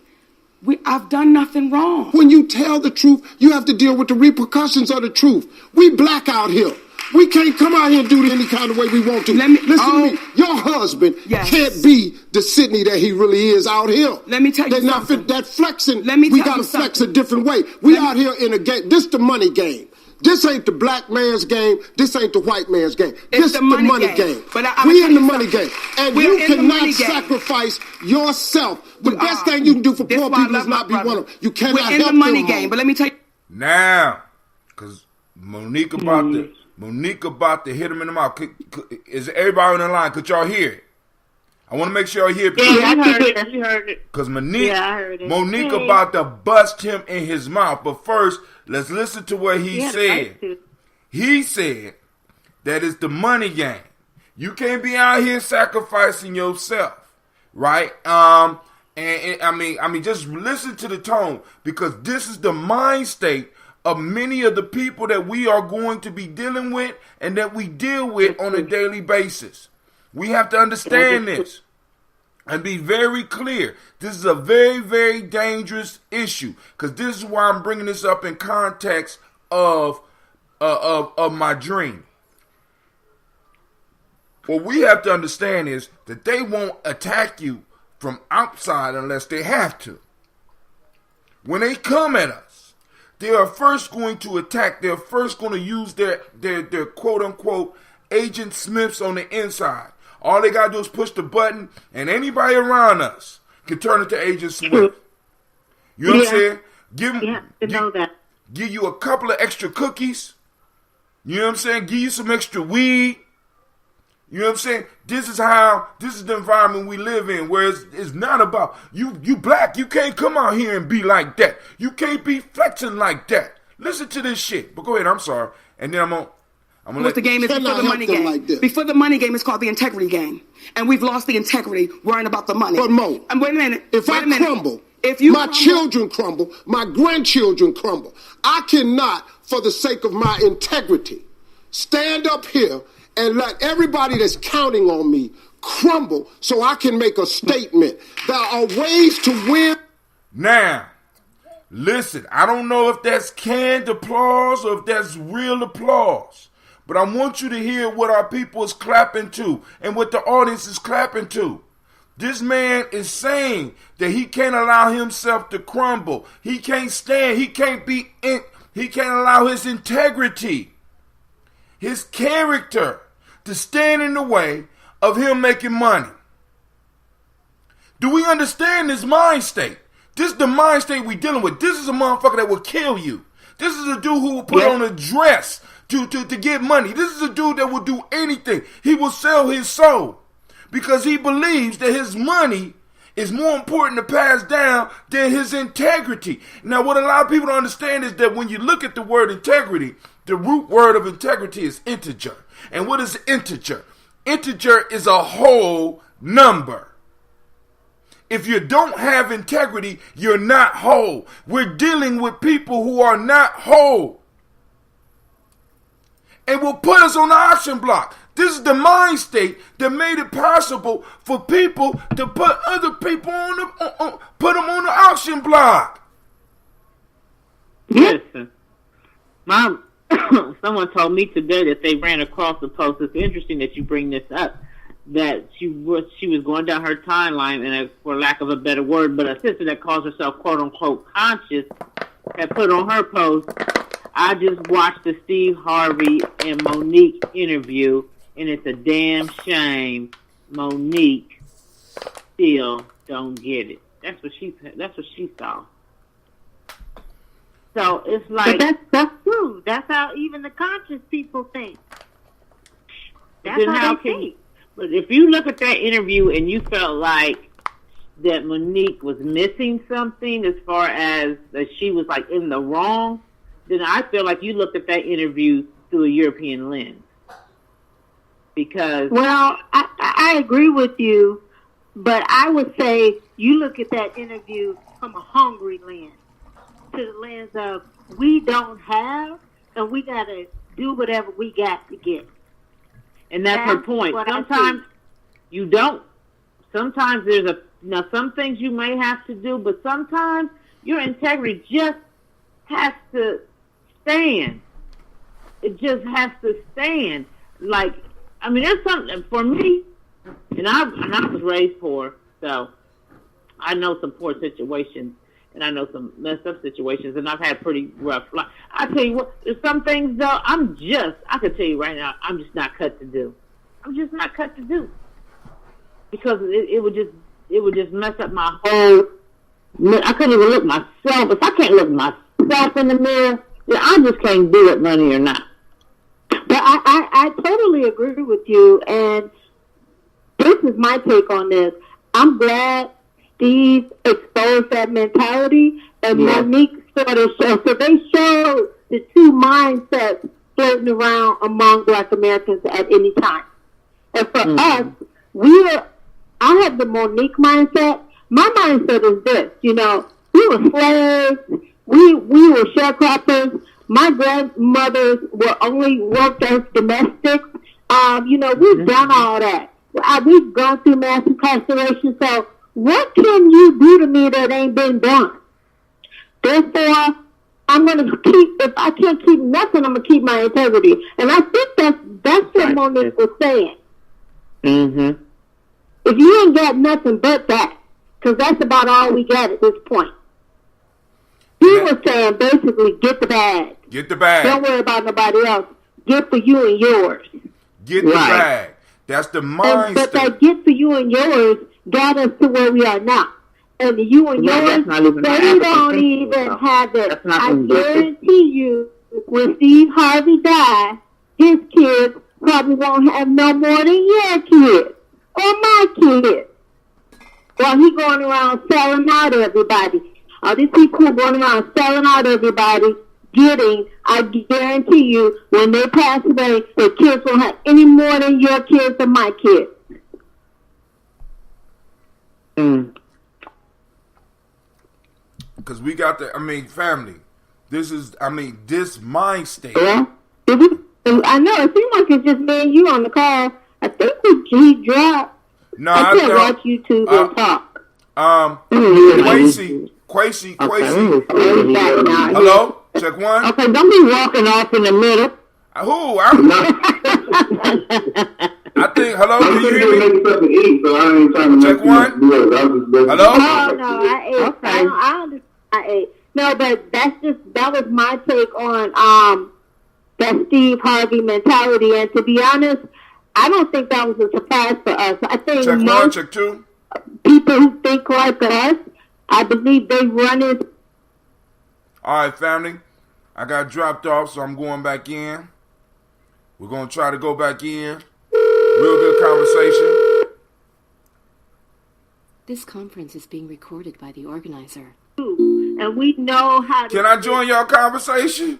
I've done nothing wrong. When you tell the truth, you have to deal with the repercussions of the truth. We black out here. We can't come out here and do it any kind of way we want to. Listen to me. Your husband can't be the Sydney that he really is out here. Let me tell you something. That flexing, we got to flex a different way. We out here in a game. This the money game. This ain't the black man's game. This ain't the white man's game. This is the money game. But we in the money game. And you cannot sacrifice yourself. The best thing you can do for poor people is not be one of them. You cannot help them. We're in the money game. But let me tell you. Now, because Monique about to hit him in the mouth. Is everybody on the line? Could y'all hear it? I want to make sure y'all hear it. Yeah, I heard it. Because Monique about to bust him in his mouth. But first, let's listen to what he said. He said that it's the money game. You can't be out here sacrificing yourself, right? And I mean, just listen to the tone, because this is the mind state of many of the people that we are going to be dealing with and that we deal with on a daily basis. We have to understand this and be very clear. This is a very, very dangerous issue, because this is why I'm bringing this up in context of my dream. What we have to understand is that they won't attack you from outside unless they have to. When they come at us, they are first going to attack. They're first going to use their quote unquote Agent Smiths on the inside. All they got to do is push the button, and anybody around us can turn into Agent Smith. You know what I'm saying? Give you a couple of extra cookies. You know what I'm saying? Give you some extra weed. You know what I'm saying? This is the environment we live in, where it's not about, you black, you can't come out here and be like that. You can't be flexing like that. Listen to this shit. But go ahead, I'm sorry. And then I'm gonna what the game is before the money game. Like before the money game, it's called the integrity game. And we've lost the integrity worrying about the money. But Mo, and wait a minute. If I crumble, my children crumble, my grandchildren crumble. I cannot, for the sake of my integrity, stand up here and let everybody that's counting on me crumble so I can make a statement. There are ways to win. Now, listen, I don't know if that's canned applause or if that's real applause, but I want you to hear what our people is clapping to and what the audience is clapping to. This man is saying that he can't allow himself to crumble. He can't allow his integrity, his character, to stand in the way of him making money. Do we understand this mind state? This is the mind state we dealing with. This is a motherfucker that will kill you. This is a dude who will put on a dress to get money. This is a dude that will do anything. He will sell his soul because he believes that his money is more important to pass down than his integrity. Now, what a lot of people don't understand is that when you look at the word integrity, the root word of integrity is integer. And what is integer? Integer is a whole number. If you don't have integrity, you're not whole. We're dealing with people who are not whole and will put us on the auction block. This is the mind state that made it possible for people to put other people put them on the auction block. Listen, Mom. Someone told me today that they ran across the post. It's interesting that you bring this up. That she was going down her timeline, and for lack of a better word, but a sister that calls herself "quote unquote" conscious had put on her post, "I just watched the Steve Harvey and Monique interview, and it's a damn shame Monique still don't get it." That's what she saw. So it's like, but that's true. That's how even the conscious people think. That's how they think. But if you look at that interview and you felt like that Monique was missing something as far as that she was like in the wrong, then I feel like you looked at that interview through a European lens. Because I agree with you, but I would say you look at that interview from a hungry lens to the lens of we don't have and we got to do whatever we got to get. And that's her point. Sometimes you don't. Sometimes now some things you may have to do, but sometimes your integrity just has to stand. It just has to stand. Like, I mean, there's something for me, and I was raised poor, so I know some poor situations, and I know some messed up situations, and I've had pretty rough life. I tell you what, there's some things though, I can tell you right now, I'm just not cut to do. I'm just not cut to do. Because it would just mess up my whole, I couldn't even look myself. If I can't look myself in the mirror, then I just can't do it, money or not. But I totally agree with you, and this is my take on this. I'm glad Steve exposed that mentality, and Monique sort of showed. So they showed the two mindsets floating around among Black Americans at any time. And for us, I have the Monique mindset. My mindset is this, we were slaves, we were sharecroppers. My grandmothers were only worked as domestics. We've done all that. We've gone through mass incarceration. So what can you do to me that ain't been done? Therefore, I'm going to if I can't keep nothing, I'm going to keep my integrity. And I think that's what Monique was saying. Mm-hmm. If you ain't got nothing but that, because that's about all we got at this point. He was saying basically, get the bag. Get the bag. Don't worry about nobody else. Get for you and yours. Get the bag. That's the mindset. But that get for you and yours got us to where we are now. And the you and yours, they don't even have it. I guarantee you, when Steve Harvey died, his kids probably won't have no more than your kids or my kids. While he going around selling out everybody. All these people are going around selling out everybody, I guarantee you, when they pass away, their kids won't have any more than your kids or my kids. Because we got family. This mind state. Yeah. I know, it seems like it's just me and you on the call. I think he dropped. No, I can't watch YouTube and talk. Quasi. Hello? Check one. Okay, don't be walking off in the middle. Who? I think, hello, can you hear me? Check one. Hello? Oh, no, I ate. Okay. I understand. I ate. No, but that was my take on that Steve Harvey mentality. And to be honest, I don't think that was a surprise for us. I think check one, check two. People who think like us, I believe they run it. All right, family. I got dropped off, so I'm going back in. We're going to try to go back in. Real good conversation. This conference is being recorded by the organizer. And we know how to... Can I join your conversation?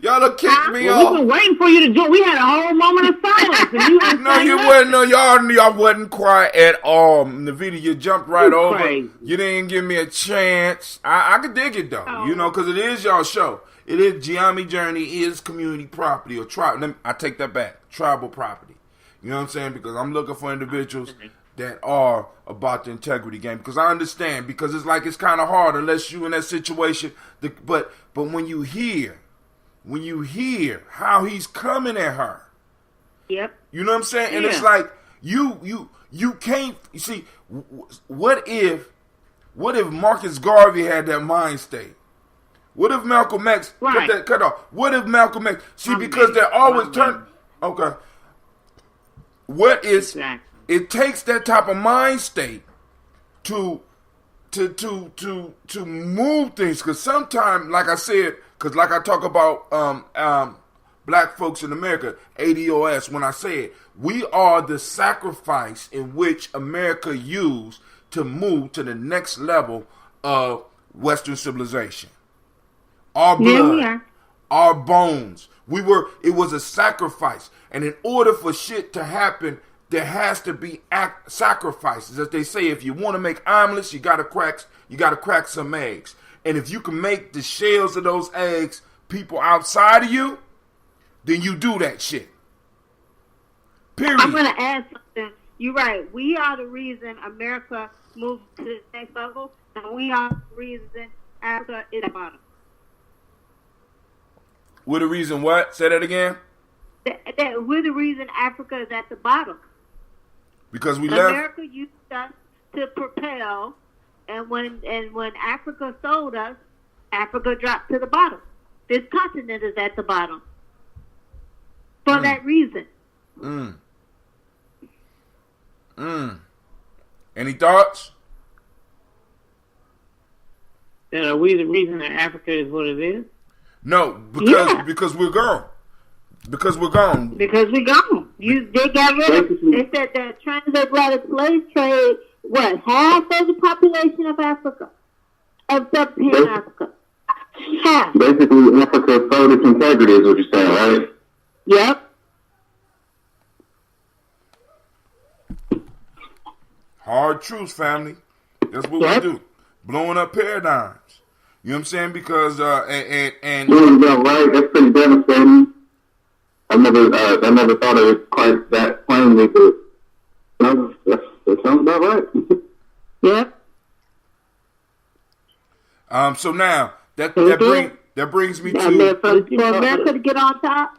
Y'all have kicked me off. We've been waiting for you to join. We had a whole moment of silence. And you no, you wasn't. No, y'all wasn't quiet at all. Navita, you jumped right over. Crazy. You didn't give me a chance. I could dig it, though. Because it is y'all show. It is Gye-Nyame Journey is community property or tribe. I take that back. Tribal property. You know what I'm saying? Because I'm looking for individuals that are about the integrity game. Because I understand. Because it's like it's kind of hard unless you in that situation. But when you hear how he's coming at her. Yep. You know what I'm saying? And it's like you can't, you see, what if Marcus Garvey had that mind state? What if Malcolm X put that cut off? What if Malcolm X, because they're always okay. What is, it takes that type of mind state to move things, because sometimes, like I said, because like I talk about black folks in America, ADOS, when I say it, we are the sacrifice in which America used to move to the next level of Western civilization. Our blood, our bones. It was a sacrifice. And in order for shit to happen there has to be sacrifices. As they say, if you want to make omelets, you gotta crack some eggs. And if you can make the shells of those eggs people outside of you, then you do that shit. Period. I'm gonna add something. You're right. We are the reason America moved to the next level, and we are the reason Africa is at the bottom. We're the reason what? Say that again. That we're the reason Africa is at the bottom. Because we left. America used us to propel, and when Africa sold us, Africa dropped to the bottom. This continent is at the bottom for that reason. Any thoughts? And are we the reason that Africa is what it is? No, because we're gone. Because we're gone. Because we're gone. They got rid of. They said that transatlantic slave trade was half of the population of Africa, of sub-Saharan Africa. Half. Basically, Africa sold its integrity, is what you're saying, right? Yep. Hard truths, family. That's what we do. Blowing up paradigms. You know what I'm saying? Because and doing that right, that's pretty devastating. I never thought of it quite that plainly, but that sounds about right. Yep. So now that brings me to for America to get on top.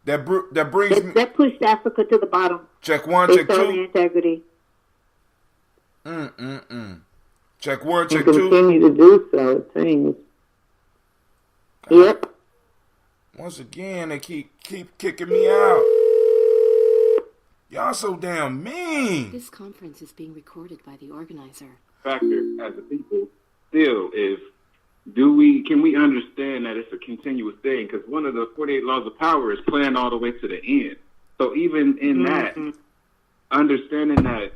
That brings me. That pushed Africa to the bottom. Check one, they check two. Integrity. Check one, check two. Continue to do so, it seems. Yep. Once again, they keep kicking me out. Y'all so damn mean. This conference is being recorded by the organizer. Factor as a people still is, can we understand that it's a continuous thing? Because one of the 48 laws of power is planned all the way to the end. So even in that, understanding that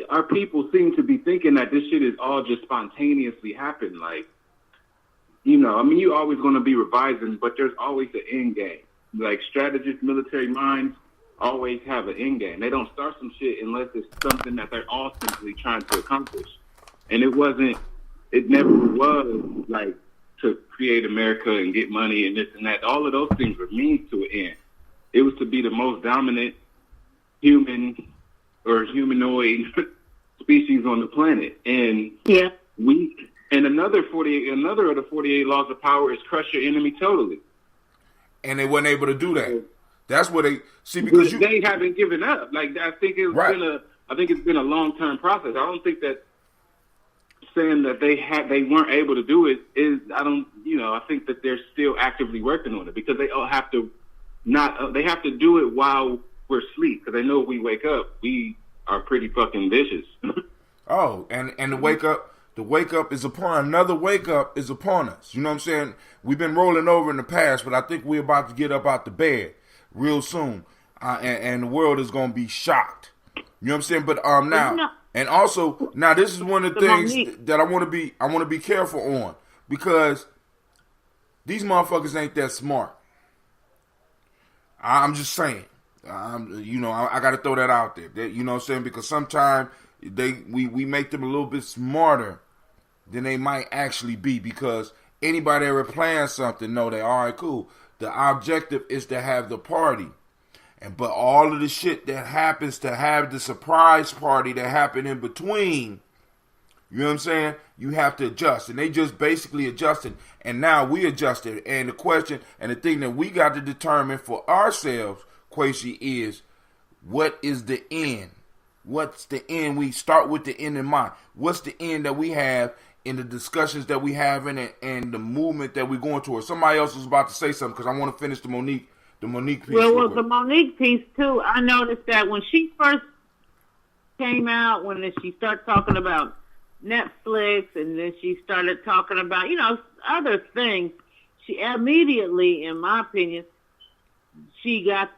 our people seem to be thinking that this shit is all just spontaneously happen. Like, you're always going to be revising, but there's always an end game. Like, strategists, military minds always have an end game. They don't start some shit unless it's something that they're ultimately trying to accomplish. And it never was like to create America and get money and this and that. All of those things were means to an end. It was to be the most dominant human or humanoid species on the planet. And another of the 48 laws of power is crush your enemy totally. And they weren't able to do that. That's what they see, because they haven't given up. Like, I think it's been a long-term process. I don't think that saying that they weren't able to do it is, I think that they're still actively working on it, because they all have to they have to do it while we're asleep, because they know if we wake up, we are pretty fucking vicious. Oh, and the wake up is upon another wake up is upon us. You know what I'm saying? We've been rolling over in the past, but I think we're about to get up out the bed real soon, and the world is gonna be shocked. You know what I'm saying? But now, and also now, this is one of the things that I want to be careful on, because these motherfuckers ain't that smart. I'm just saying. I got to throw that out there. You know what I'm saying? Because sometimes we make them a little bit smarter than they might actually be, because anybody ever plans something, know they all right, cool. The objective is to have the party. But all of the shit that happens to have the surprise party that happened in between, you know what I'm saying? You have to adjust. And they just basically adjusted. And now we adjusted. And the question and the thing that we got to determine for ourselves, Kwesi, is what is the end? What's the end? We start with the end in mind. What's the end that we have in the discussions that we have in it and the movement that we're going towards? Somebody else was about to say something, because I want to finish the Monique piece. Well, the Monique piece too. I noticed that when she first came out, when she started talking about Netflix, and then she started talking about other things, she immediately, in my opinion, she got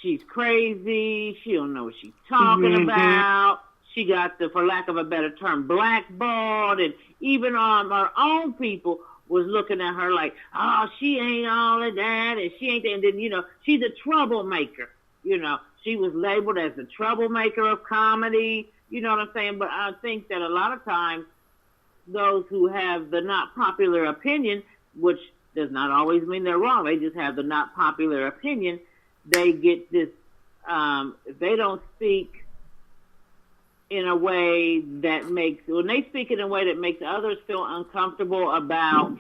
she's crazy. She don't know what she's talking about. She got for lack of a better term, blackballed, and even her own people was looking at her like, oh, she ain't all of that, and she ain't, and then, she's a troublemaker. She was labeled as the troublemaker of comedy. You know what I'm saying? But I think that a lot of times those who have the not popular opinion, which does not always mean they're wrong, they just have the not popular opinion, they get this, if they don't speak in a way that makes others feel uncomfortable about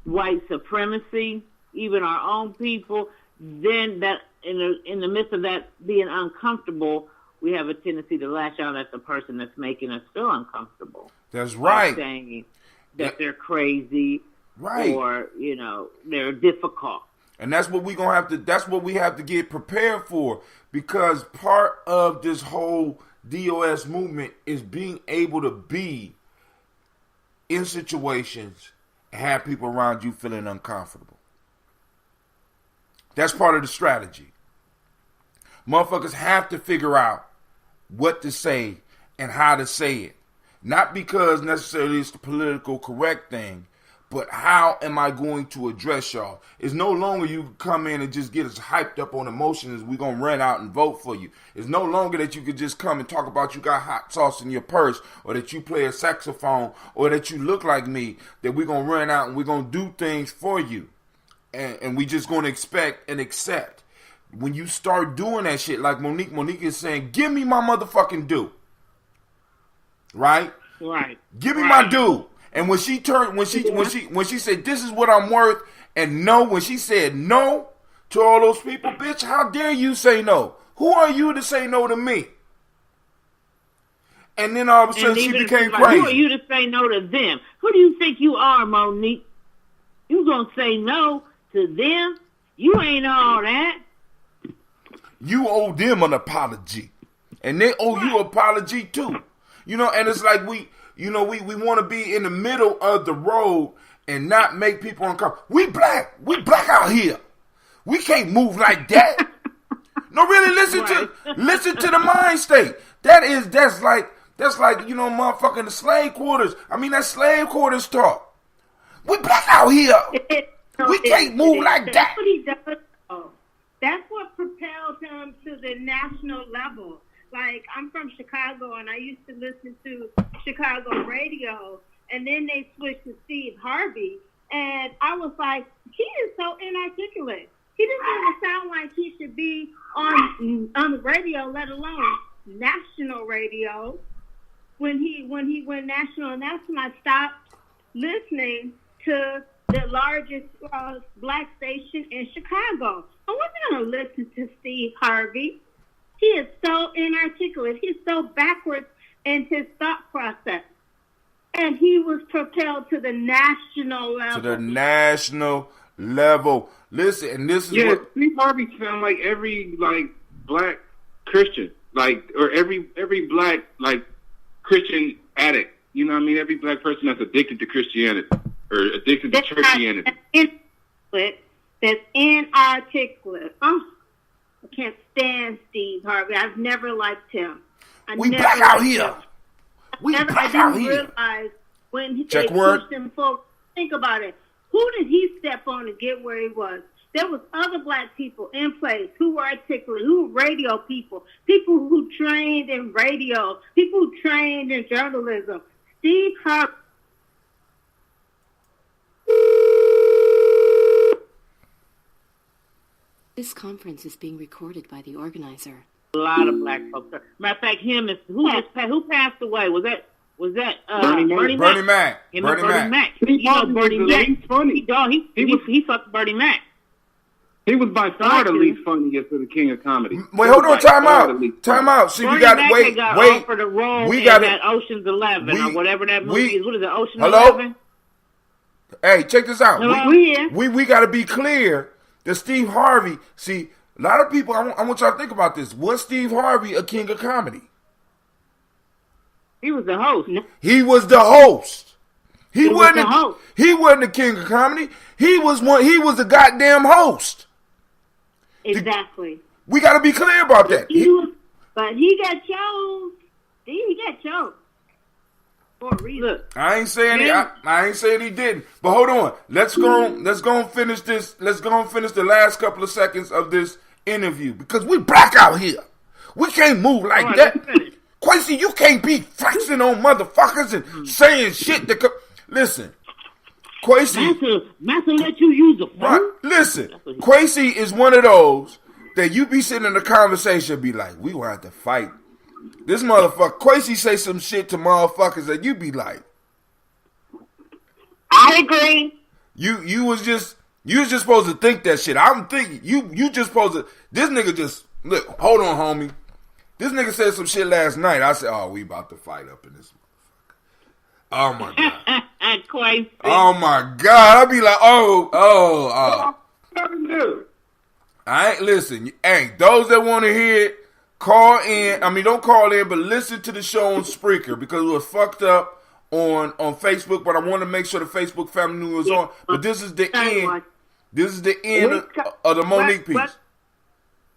white supremacy, even our own people, then that in the midst of that being uncomfortable, we have a tendency to lash out at the person that's making us feel uncomfortable. That's right. Saying that they're crazy, right, or they're difficult. And that's what we have to get prepared for, because part of this whole DOS movement is being able to be in situations and have people around you feeling uncomfortable. That's part of the strategy. Motherfuckers have to figure out what to say and how to say it. Not because necessarily it's the political correct thing, but how am I going to address y'all? It's no longer you come in and just get us hyped up on emotions, we're going to run out and vote for you. It's no longer that you could just come and talk about you got hot sauce in your purse, or that you play a saxophone, or that you look like me, that we're going to run out and we're going to do things for you. And we just going to expect and accept. When you start doing that shit, like Monique is saying, give me my motherfucking due. Right? Right. Give me my due. And when she said, this is what I'm worth, and no, when she said no to all those people, bitch, how dare you say no? Who are you to say no to me? And then all of a sudden she became crazy. Who are you to say no to them? Who do you think you are, Monique? You gonna say no to them? You ain't all that. You owe them an apology. And they owe you an apology too. And it's like we want to be in the middle of the road and not make people uncomfortable. We black out here. We can't move like that. No, really, listen to the mind state. That's like motherfucking the slave quarters. I mean, that's slave quarters talk. We black out here. We can't move like that. That's what he does. That's what propelled him to the national level. Like, I'm from Chicago, and I used to listen to Chicago radio, and then they switched to Steve Harvey, and I was like, he is so inarticulate. He doesn't even sound like he should be on the radio, let alone national radio. When he went national, and that's when I stopped listening to the largest black station in Chicago. I wasn't going to listen to Steve Harvey. He is so inarticulate. He's so backwards in his thought process. And he was propelled to the national level. Listen, and this is what Steve Harvey sound like every black Christian, or every black Christian addict. You know what I mean? Every black person that's addicted to Christianity or addicted to churchianity. That's inarticulate. Oh, I can't stand Steve Harvey. I've never liked him. We black out here. We black out here. Realize when they pushed him forward. Think about it. Who did he step on to get where he was? There was other black people in place who were articulate, who were radio people who trained in radio, people who trained in journalism. Steve Harvey. This conference is being recorded by the organizer. A lot of black folks. Matter of fact, who passed away? Was that Bernie Mac? Bernie Mac. Bernie Mac. He's funny. He fucked Bernie Mac. He was by far the least funniest of the king of comedy. Wait, hold on, time out. See, we got to wait. Offered a role in that Ocean's 11 or whatever that movie is. What is it, Ocean's 11? Hey, check this out. Hello? We got to be clear that Steve Harvey. See, a lot of people. I want y'all to think about this. Was Steve Harvey a king of comedy? He was the host. He was the host. He wasn't the king of comedy. He was the goddamn host. Exactly. We got to be clear about that. But he got chose. He got chose for a reason. Look, I ain't saying he didn't. But hold on. Let's go and finish this. Let's go and finish the last couple of seconds of this interview because we black out here. We can't move like that. Quasi, you can't be flexing on motherfuckers and saying shit that listen. Quasi, Master let you use the phone. Right, listen, Quasi is one of those that you be sitting in a conversation be like, we gonna have to fight. This motherfucker, Quasi say some shit to motherfuckers that you be like, I agree. You was just supposed to think that shit. I'm thinking you just supposed to. This nigga just look. Hold on, homie. This nigga said some shit last night. I said, oh, we about to fight up in this motherfucker. Oh my god. Quasi. Oh my god. I be like, oh. I ain't listen. Hey, those that want to hear it, call in. I mean, don't call in, but listen to the show on Spreaker because it was fucked up on Facebook. But I want to make sure the Facebook family knew it was on. But this is the end. This is the end of the Monique piece.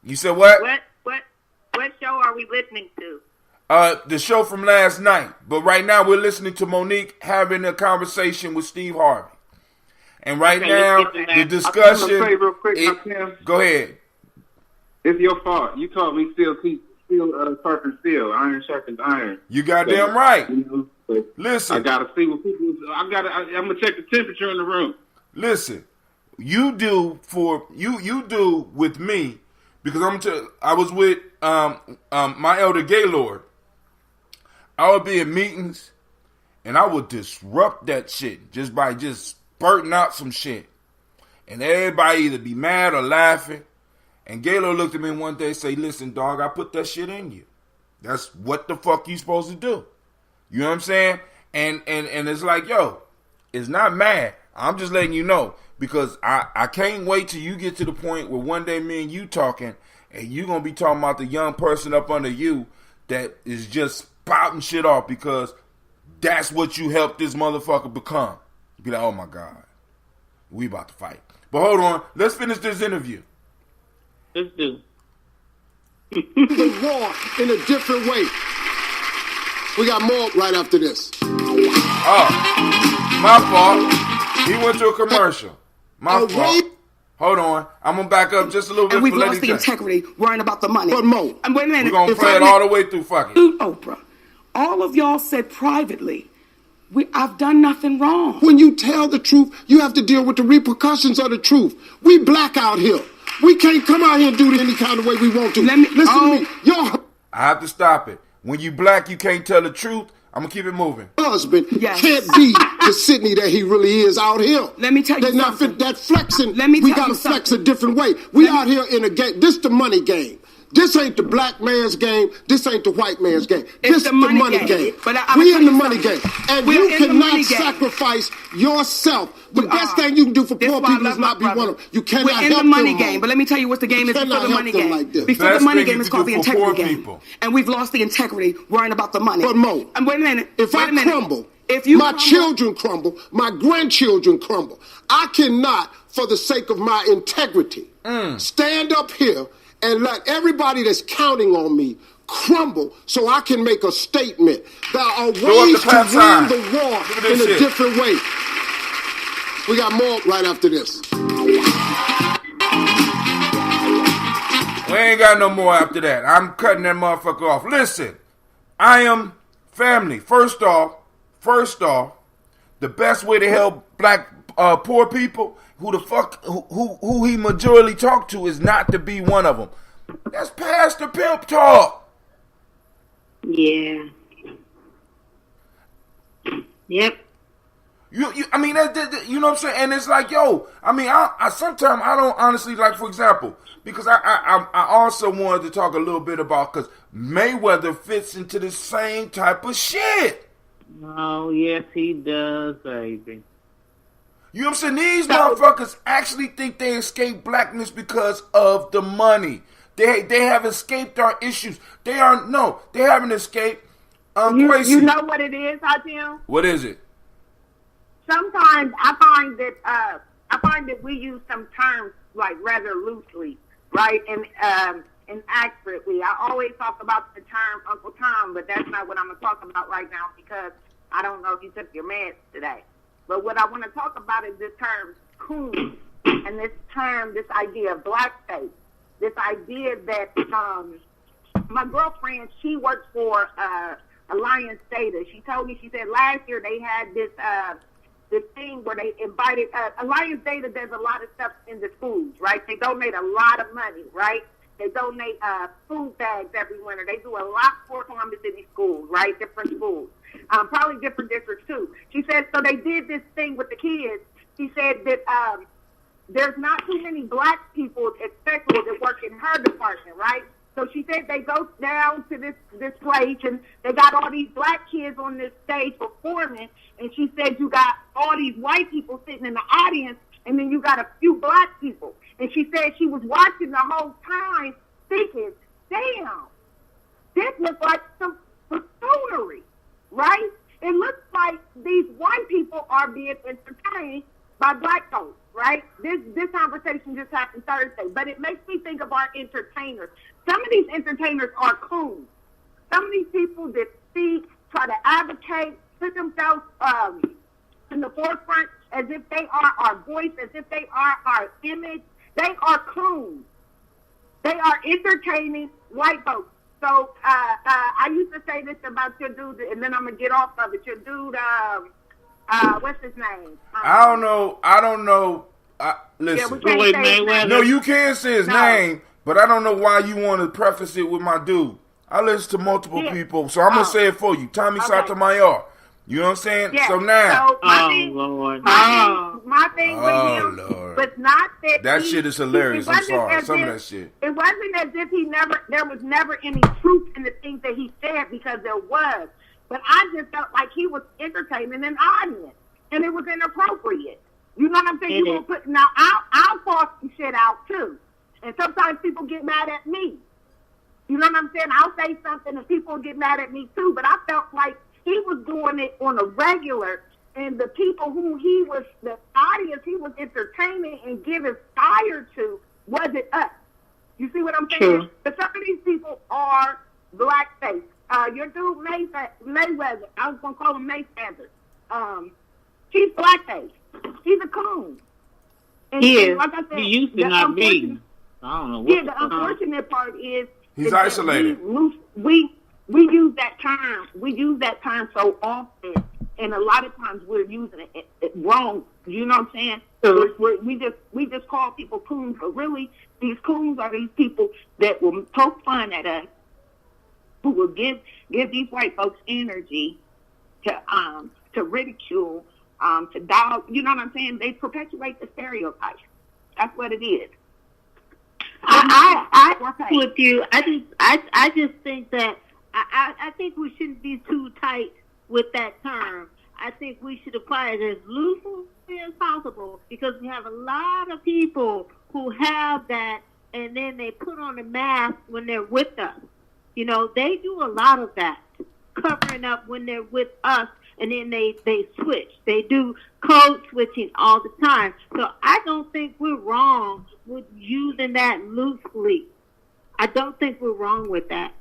You said what? What show are we listening to? The show from last night. But right now we're listening to Monique having a conversation with Steve Harvey. And right now, the discussion. I'm say real quick, go ahead. It's your fault. You taught me steel sharpens steel, iron sharpens iron. You goddamn right. You know, listen, I gotta see what people. I'm gonna check the temperature in the room. Listen, you do with me because I was with my elder Gaylord. I would be in meetings, and I would disrupt that shit just by spurting out some shit. And everybody either be mad or laughing. And Gaylord looked at me one day and say, listen, dog, I put that shit in you. That's what the fuck you supposed to do. You know what I'm saying? And it's like, yo, it's not mad. I'm just letting you know. Because I can't wait till you get to the point where one day me and you talking, and you going to be talking about the young person up under you that is just spouting shit off because that's what you helped this motherfucker become. Be like, oh my God, we about to fight. But hold on, let's finish this interview. Let's do. The war in a different way. We got more right after this. Oh, my fault. He went to a commercial. My fault. Hold on, I'm gonna back up just a little bit. And we've lost the integrity worrying about the money. But Mo, and wait a minute, we're gonna play it all the way through. Fuck it. Oprah, all of y'all said privately, I've done nothing wrong. When you tell the truth, you have to deal with the repercussions of the truth. We black out here. We can't come out here and do it any kind of way we want to. Listen to me. I have to stop it. When you black, you can't tell the truth. I'm going to keep it moving. Husband can't be the Sydney that he really is out here. Let me tell you something. That flexing, Let me we got to flex a different way. We out here in a game. This the money game. This ain't the black man's game. This ain't the white man's game. This the money game. But we in the money game. And you cannot sacrifice yourself. The best thing you can do for poor people is not be one of them. You cannot help them. We're in the money game. But let me tell you what the game is before the money game. Before the money game is called the integrity game. And we've lost the integrity worrying about the money. But Mo, and wait a minute. If I crumble, my children crumble, my grandchildren crumble. I cannot, for the sake of my integrity, stand up here and let everybody that's counting on me crumble so I can make a statement. There are ways to win the war in a different way. We got more right after this. We ain't got no more after that. I'm cutting that motherfucker off. Listen, I am family. First off, the best way to help black poor people, who the fuck who he majorly talk to is not to be one of them. That's Pastor Pimp talk. Yeah. Yep. I mean, you know what I'm saying? And it's like, yo, I mean, I sometimes I don't honestly, like, for example, because I also wanted to talk a little bit about, because Mayweather fits into the same type of shit. Oh, yes, he does, baby. You know what I'm saying? These motherfuckers actually think they escaped blackness because of the money. They have escaped our issues. They haven't escaped. You know what it is, Hatim? What is it? Sometimes I find that we use some terms like rather loosely, right? And accurately. I always talk about the term Uncle Tom, but that's not what I'm gonna talk about right now because I don't know if you took your meds today. But what I want to talk about is this term coon and this idea of blackface. this idea that my girlfriend, she works for Alliance Data. She told me, she said last year they had this thing where they invited, Alliance Data does a lot of stuff in the schools, right? They donate a lot of money, right? They donate food bags every winter. They do a lot for Columbus City schools, right? Different schools. Probably different districts too. She said, so they did this thing with the kids. She said that there's not too many black people, especially that work in her department, right? So she said they go down to this place, and they got all these black kids on this stage performing, and she said you got all these white people sitting in the audience, and then you got a few black people. And she said she was watching the whole time thinking, damn, this looks like some buffoonery, right? It looks like these white people are being entertained by black folks, right? This conversation just happened Thursday, but it makes me think of our entertainers. Some of these entertainers are coons. Some of these people that speak, try to advocate, put themselves in the forefront as if they are our voice, as if they are our image. They are coons. They are entertaining white folks. So I used to say this about your dude, and then I'm going to get off of it. Your dude, what's his name? I don't know. Listen. No, you can say his name, but I don't know why you want to preface it with my dude. I listen to multiple people, so I'm going to say it for you. Tommy Sotomayor. You know what I'm saying? Yeah. So now. My thing with him was not that that shit is hilarious. I'm sorry. Some of that shit. It wasn't as if there was never any truth in the things that he said, because there was. But I just felt like he was entertaining an audience, and it was inappropriate. You know what I'm saying? Now, I'll call some shit out, too. And sometimes people get mad at me. You know what I'm saying? I'll say something and people get mad at me, too. But I felt like he was doing it on a regular, and the people who the audience he was entertaining and giving fire to wasn't us. You see what I'm saying? True. But some of these people are blackface. Your dude Mayweather, I was going to call him Mayweather. He's blackface. He's a coon. And he is. Like I said, he used to not be. I don't know what. Yeah, the unfortunate part is he's isolated. We use that term. We use that term so often, and a lot of times we're using it wrong. You know what I'm saying? So we just call people coons, but really these coons are these people that will poke fun at us, who will give these white folks energy to ridicule, to dog. You know what I'm saying? They perpetuate the stereotypes. That's what it is. I agree with you. I just think that I think we shouldn't be too tight with that term. I think we should apply it as loosely as possible, because we have a lot of people who have that, and then they put on a mask when they're with us. You know, they do a lot of that, covering up when they're with us, and then they switch. They do code switching all the time. So I don't think we're wrong with using that loosely. I don't think we're wrong with that.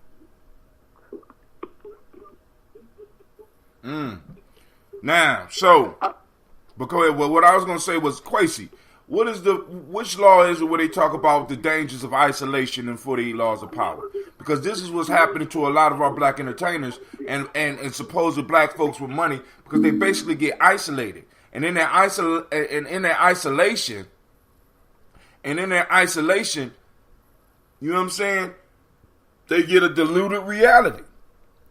Now, so, because what I was going to say was, Quasi, which law is it where they talk about the dangers of isolation in 48 Laws of Power? Because this is what's happening to a lot of our black entertainers and supposed black folks with money, because they basically get isolated. And in their isolation, you know what I'm saying, they get a diluted reality.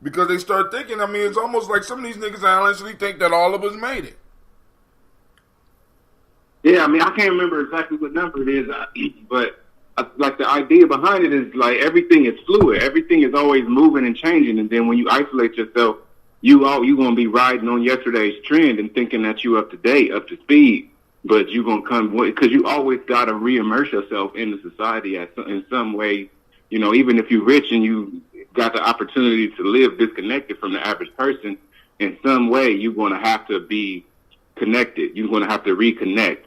Because they start thinking, I mean, it's almost like some of these niggas honestly think that all of us made it. Yeah, I mean, I can't remember exactly what number it is, but like the idea behind it is like everything is fluid. Everything is always moving and changing. And then when you isolate yourself, you going to be riding on yesterday's trend and thinking that you up to date, up to speed. But you're going to come, because you always got to re-immerse yourself in the society in some way. You know, even if you're rich and you got the opportunity to live disconnected from the average person, in some way you're going to have to be connected. You're going to have to reconnect.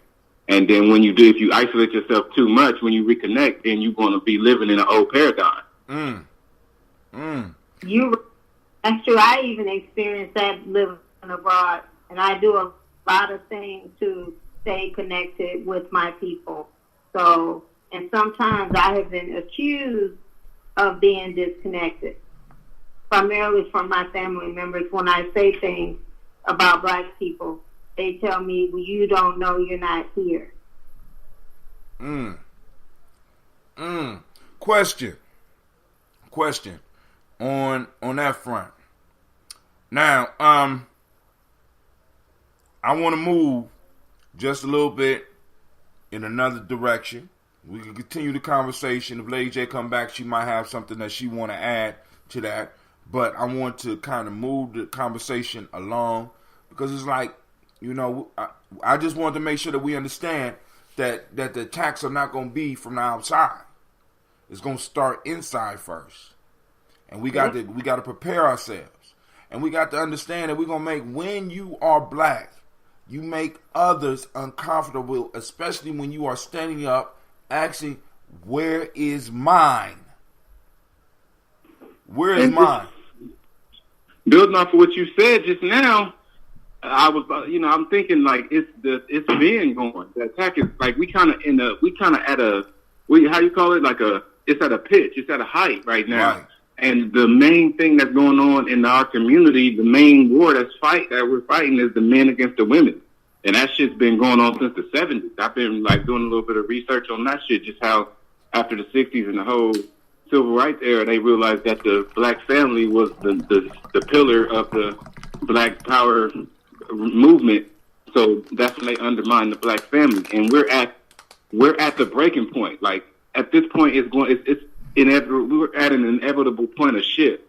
And then when you do, if you isolate yourself too much, when you reconnect, then you're going to be living in an old paradigm. That's true. I even experienced that living abroad, and I do a lot of things to stay connected with my people. So And sometimes I have been accused of being disconnected, primarily from my family members. When I say things about black people, they tell me, well, you don't know, you're not here. Question on that front. Now, I want to move just a little bit in another direction. We can continue the conversation. If Lady J come back, she might have something that she want to add to that. But I want to kind of move the conversation along because it's like, you know, I just want to make sure that we understand that the attacks are not going to be from the outside. It's going to start inside first. And we got to prepare ourselves. And we got to understand that we're going to make, when you are black, you make others uncomfortable, especially when you are standing up asking, where is mine? Where is mine? Building off of what you said just now, I was, I'm thinking like it's been going. The attack is like we kind of at a, how you call it? It's at a pitch. It's at a height right now. Right. And the main thing that's going on in our community, the main war that we're fighting is the men against the women. And that shit's been going on since the 70s. I've been like doing a little bit of research on that shit, just how after the 60s and the whole civil rights era, they realized that the black family was the pillar of the black power movement. So that's when they undermined the black family. And we're at the breaking point. Like at this point, it's inevitable. We're at an inevitable point of shift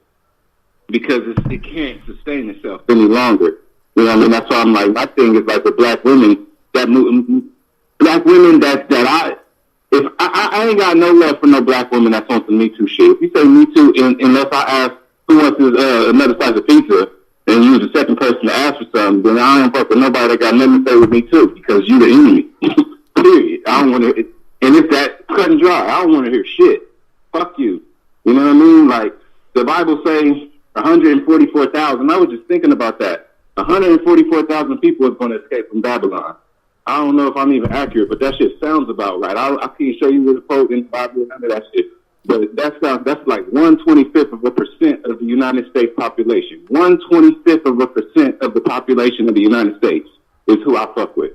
because it can't sustain itself any longer. You know what I mean? That's why I'm like, my thing is like the black women that I ain't got no love for no black woman that's on some Me Too shit. If you say Me Too, unless I ask who wants another slice of pizza, and you're the second person to ask for something, then I don't fuck with nobody that got nothing to say with me too, because you the enemy. Period. I don't want to, and it's that cut and dry. I don't want to hear shit. Fuck you. You know what I mean? Like the Bible say 144,000. I was just thinking about that. 144,000 people is going to escape from Babylon. I don't know if I'm even accurate, but that shit sounds about right. I can't show you with a quote in the Bible, none of that shit. But that's like 1/25% of the United States population. 1/25% of the population of the United States is who I fuck with.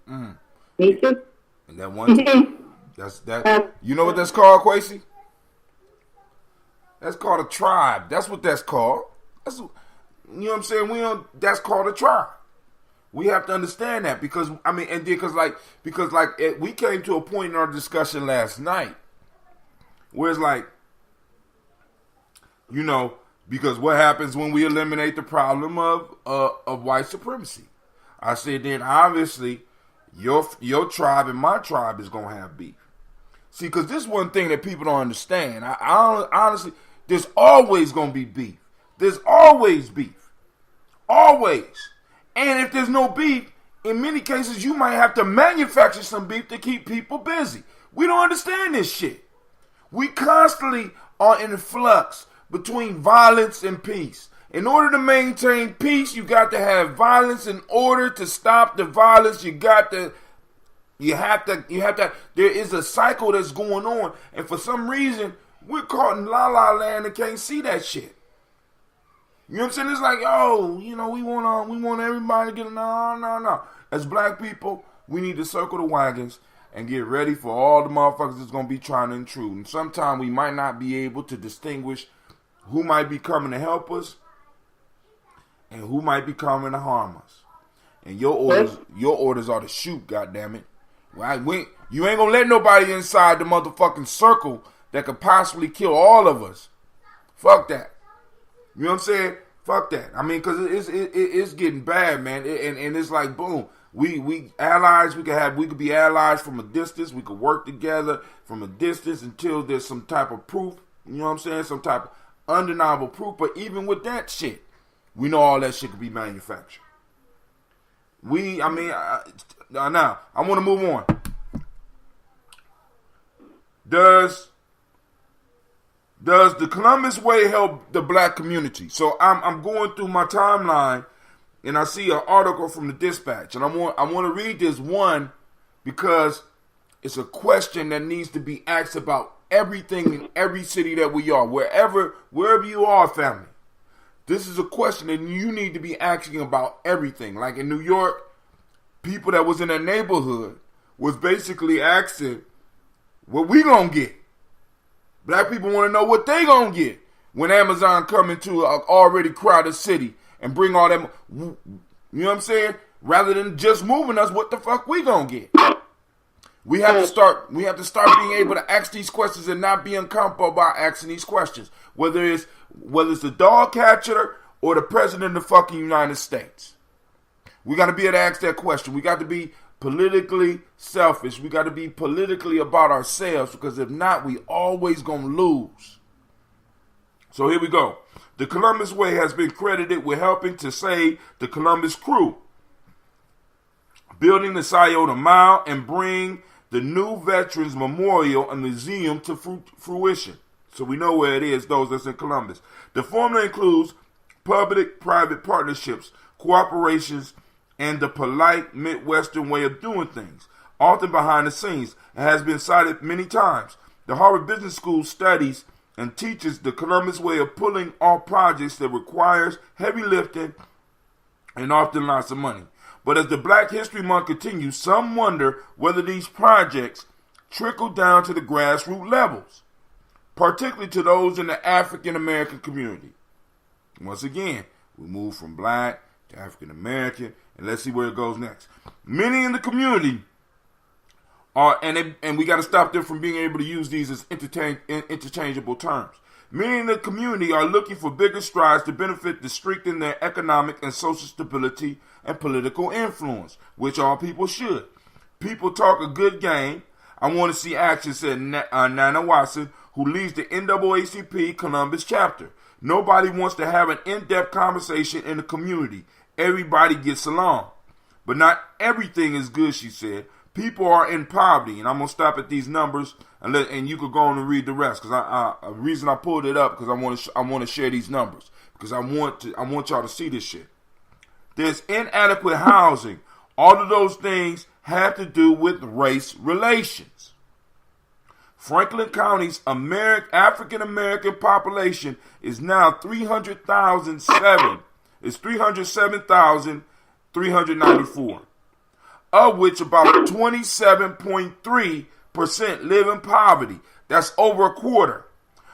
Me too. And that one, that's that. You know what that's called, Quasi? That's called a tribe. That's what that's called. You know what I'm saying? That's called a tribe. We have to understand that because we came to a point in our discussion last night where it's like, you know, because what happens when we eliminate the problem of white supremacy? I said then obviously your tribe and my tribe is gonna have beef. See, because this is one thing that people don't understand. I honestly, there's always gonna be beef. There's always beef. Always. And if there's no beef, in many cases, you might have to manufacture some beef to keep people busy. We don't understand this shit. We constantly are in flux between violence and peace. In order to maintain peace, you got to have violence. In order to stop the violence, you have to, there is a cycle that's going on. And for some reason, we're caught in la-la land and can't see that shit. You know what I'm saying? It's like, we want everybody to get no. As black people, we need to circle the wagons and get ready for all the motherfuckers that's going to be trying to intrude. And sometimes we might not be able to distinguish who might be coming to help us and who might be coming to harm us. And your orders are to shoot, goddammit. You ain't going to let nobody inside the motherfucking circle that could possibly kill all of us. Fuck that. You know what I'm saying? Fuck that. I mean, because it's getting bad, man. And it's like, boom. We allies. We could be allies from a distance. We could work together from a distance until there's some type of proof. You know what I'm saying? Some type of undeniable proof. But even with that shit, we know all that shit could be manufactured. Now I want to move on. Does the Columbus Way help the black community? So I'm going through my timeline and I see an article from the Dispatch, and I want to read this one because It's a question that needs to be asked about everything in every city that we are, wherever you are, family. This is a question that you need to be asking about everything. Like in New York, people that was in that neighborhood was basically asking, what we gonna get? Black people want to know what they gonna get when Amazon come into an already crowded city and bring all them, you know what I'm saying? Rather than just moving us, what the fuck we gonna get? We have to start being able to ask these questions and not be uncomfortable about asking these questions. Whether it's the dog catcher or the president of the fucking United States. We got to be able to ask that question. We got to be politically selfish. We got to be politically about ourselves, because if not, we always going to lose. So here we go. The Columbus Way has been credited with helping to save the Columbus crew, building the Scioto Mile, and bring the new Veterans Memorial and Museum to fruition. So we know where it is, those that's in Columbus. The formula includes public-private partnerships, cooperations, and the polite Midwestern way of doing things, often behind the scenes. It has been cited many times. The Harvard Business School studies and teaches the Columbus way of pulling off projects that requires heavy lifting and often lots of money. But as the Black History Month continues, some wonder whether these projects trickle down to the grassroots levels, particularly to those in the African American community. Once again, we move from Black to African American, and let's see where it goes next. Many in the community are, and we got to stop them from being able to use these as interchangeable terms. Many in the community are looking for bigger strides to benefit to strengthen their economic and social stability and political influence, which all people should. People talk a good game. I want to see action, said Nana Watson, who leads the NAACP Columbus chapter. Nobody wants to have an in-depth conversation in the community. Everybody gets along. But not everything is good, she said. People are in poverty, and I'm going to stop at these numbers, and you could go on and read the rest, because the reason I pulled it up, because I want to share these numbers, because I want y'all to see this shit. There's inadequate housing. All of those things have to do with race relations. Franklin County's African American population is now 307,394, of which about 27.3% live in poverty. That's over a quarter.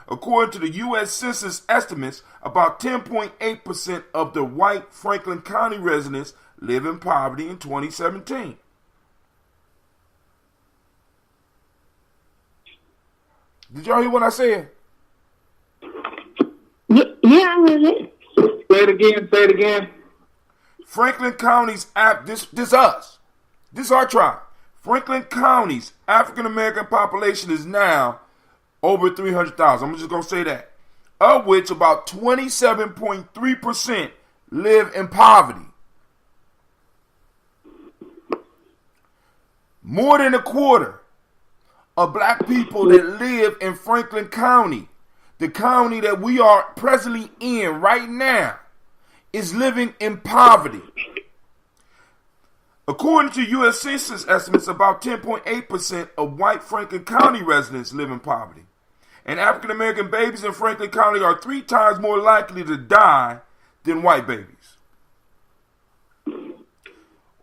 According to the U.S. Census estimates, about 10.8% of the white Franklin County residents live in poverty in 2017. Did y'all hear what I said? Yeah, I heard it. Say it again. Franklin County's, this us. This is our tribe. Franklin County's African American population is now over 300,000. I'm just going to say that. Of which about 27.3% live in poverty. More than a quarter of black people that live in Franklin County, the county that we are presently in right now, is living in poverty. According to U.S. Census estimates, about 10.8% of white Franklin County residents live in poverty. And African American babies in Franklin County are 3 times more likely to die than white babies.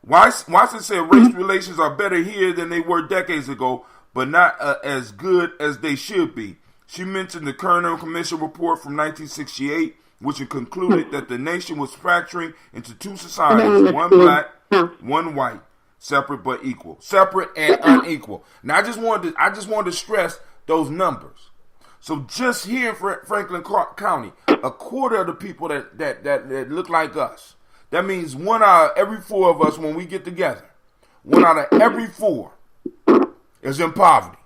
Watson said race relations are better here than they were decades ago, but not as good as they should be. She mentioned the Kerner Commission report from 1968, which concluded that the nation was fracturing into 2 societies, one black, one white, separate but equal, separate and unequal. Now, I just wanted to stress those numbers. So just here in Franklin County, a quarter of the people that look like us. That means 1 out of every 4 of us, when we get together, 1 out of every 4 is in poverty.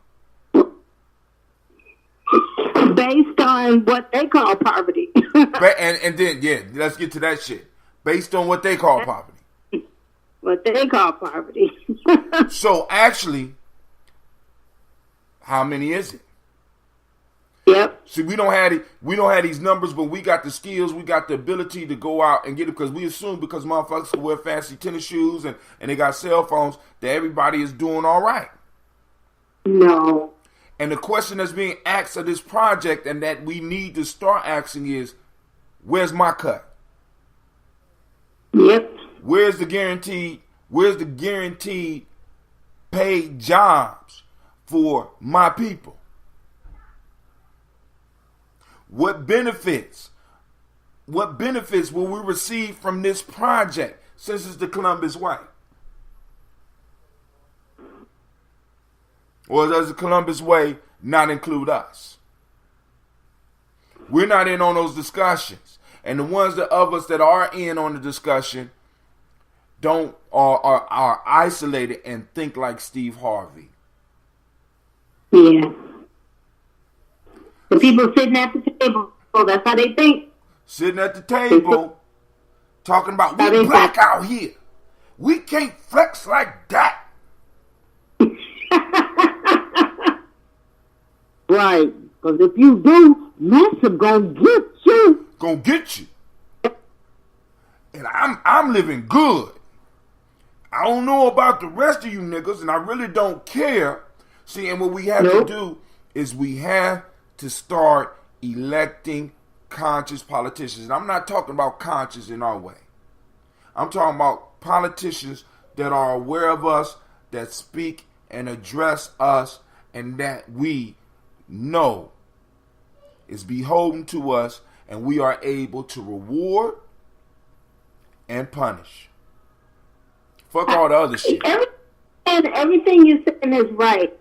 Based on what they call poverty. and then, yeah, let's get to that shit. Based on what they call poverty. What they call poverty. So actually, how many is it? Yep. See, we don't have these numbers, but we got the skills, we got the ability to go out and get it, because we assume because motherfuckers can wear fancy tennis shoes and they got cell phones that everybody is doing all right. No. And the question that's being asked of this project and that we need to start asking is, where's my cut? Yep. Where's the guaranteed paid jobs for my people? What benefits will we receive from this project since it's the Columbus Way? Or does the Columbus Way not include us? We're not in on those discussions. And the ones of us that are in on the discussion are isolated and think like Steve Harvey. Yeah. The people sitting at the table, that's how they think. Sitting at the table, talking about, we black out here. We can't flex like that. Right, because if you do, Massa gonna get you. Gonna get you. And I'm living good. I don't know about the rest of you niggas, and I really don't care. See, and what we have to do is we have to start electing conscious politicians. And I'm not talking about conscious in our way. I'm talking about politicians that are aware of us, that speak and address us, and that we know is beholden to us, and we are able to reward and punish. Fuck all the other shit. Everything you're saying is right.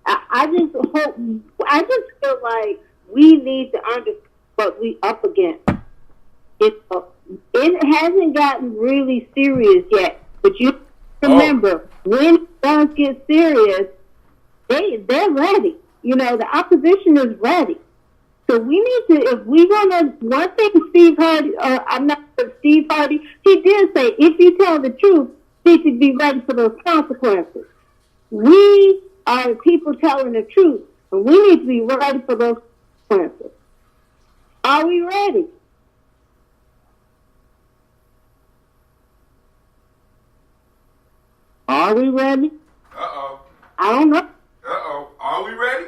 I just feel like we need to understand what we up against. It hasn't gotten really serious yet, but you remember when it does get serious, they're ready. You know, the opposition is ready. So we need to, if we're gonna, one thing Steve Harvey, he did say, if you tell the truth, you should be ready for those consequences. We are the people telling the truth, and we need to be ready for those consequences. Are we ready? Are we ready? Uh-oh. I don't know. Uh-oh. Are we ready?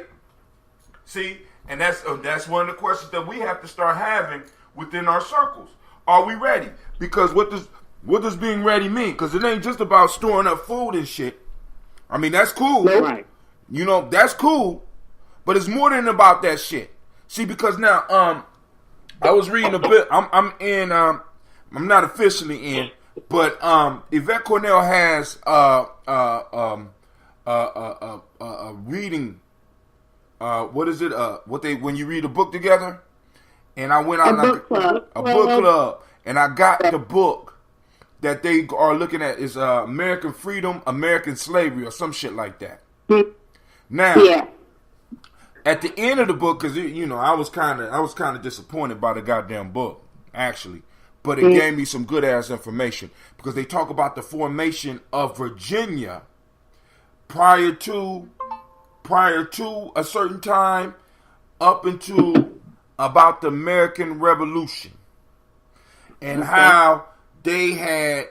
See, and that's one of the questions that we have to start having within our circles. Are we ready? Because what does being ready mean? Because it ain't just about storing up food and shit. I mean, that's cool. Right. You know, that's cool. But it's more than about that shit. See, because now, I was reading a bit. I'm not officially in, but Yvette Cornell has a reading. What is it? When you read a book together, and I went out a book club, and I got the book that they are looking at is American Freedom, American Slavery, or some shit like that. Now, at the end of the book, because I was kind of disappointed by the goddamn book, actually, but it gave me some good ass information because they talk about the formation of Virginia prior to a certain time up into about the American Revolution and how they had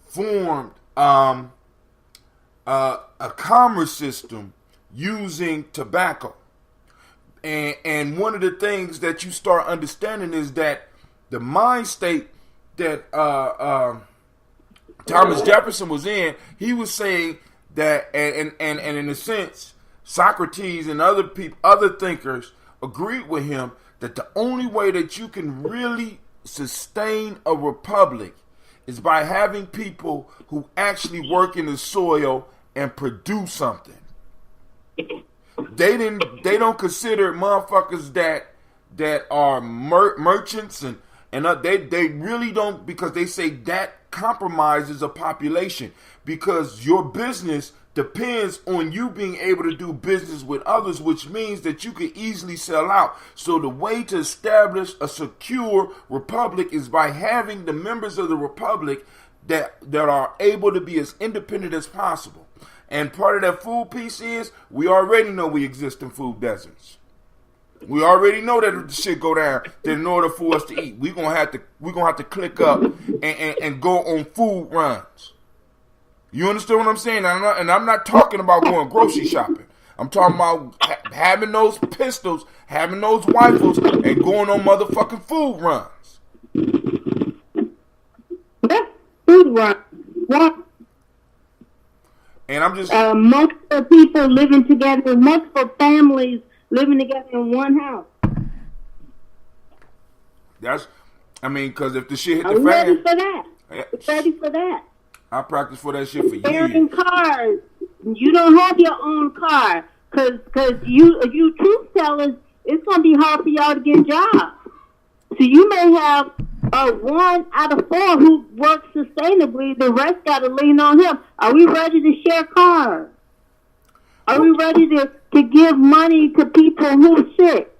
formed a commerce system using tobacco. And one of the things that you start understanding is that the mind state that Thomas Jefferson was in, he was saying that, and in a sense, Socrates and other thinkers agreed with him that the only way that you can really sustain a republic is by having people who actually work in the soil and produce something. They don't consider motherfuckers that are merchants and they really don't, because they say that compromises a population, because your business depends on you being able to do business with others, which means that you can easily sell out. So the way to establish a secure republic is by having the members of the republic that are able to be as independent as possible. And part of that food piece is we already know we exist in food deserts. We already know that if the shit go down, that in order for us to eat, we're gonna have to click up and go on food runs. You understand what I'm saying? And I'm not talking about going grocery shopping. I'm talking about having those pistols, having those rifles, and going on motherfucking food runs. Yeah, food runs. What? And I'm just multiple people living together, multiple families living together in one house. Because if the shit hit Are the we fan, ready for that? Ready for that? I practiced for that shit for Sharing years. cars. You don't have your own car because you truth tellers, it's gonna be hard for y'all to get jobs. So you may have 1 out of 4 who works sustainably. The rest got to lean on him. Are we ready to share cars? Are we ready to give money to people who are sick?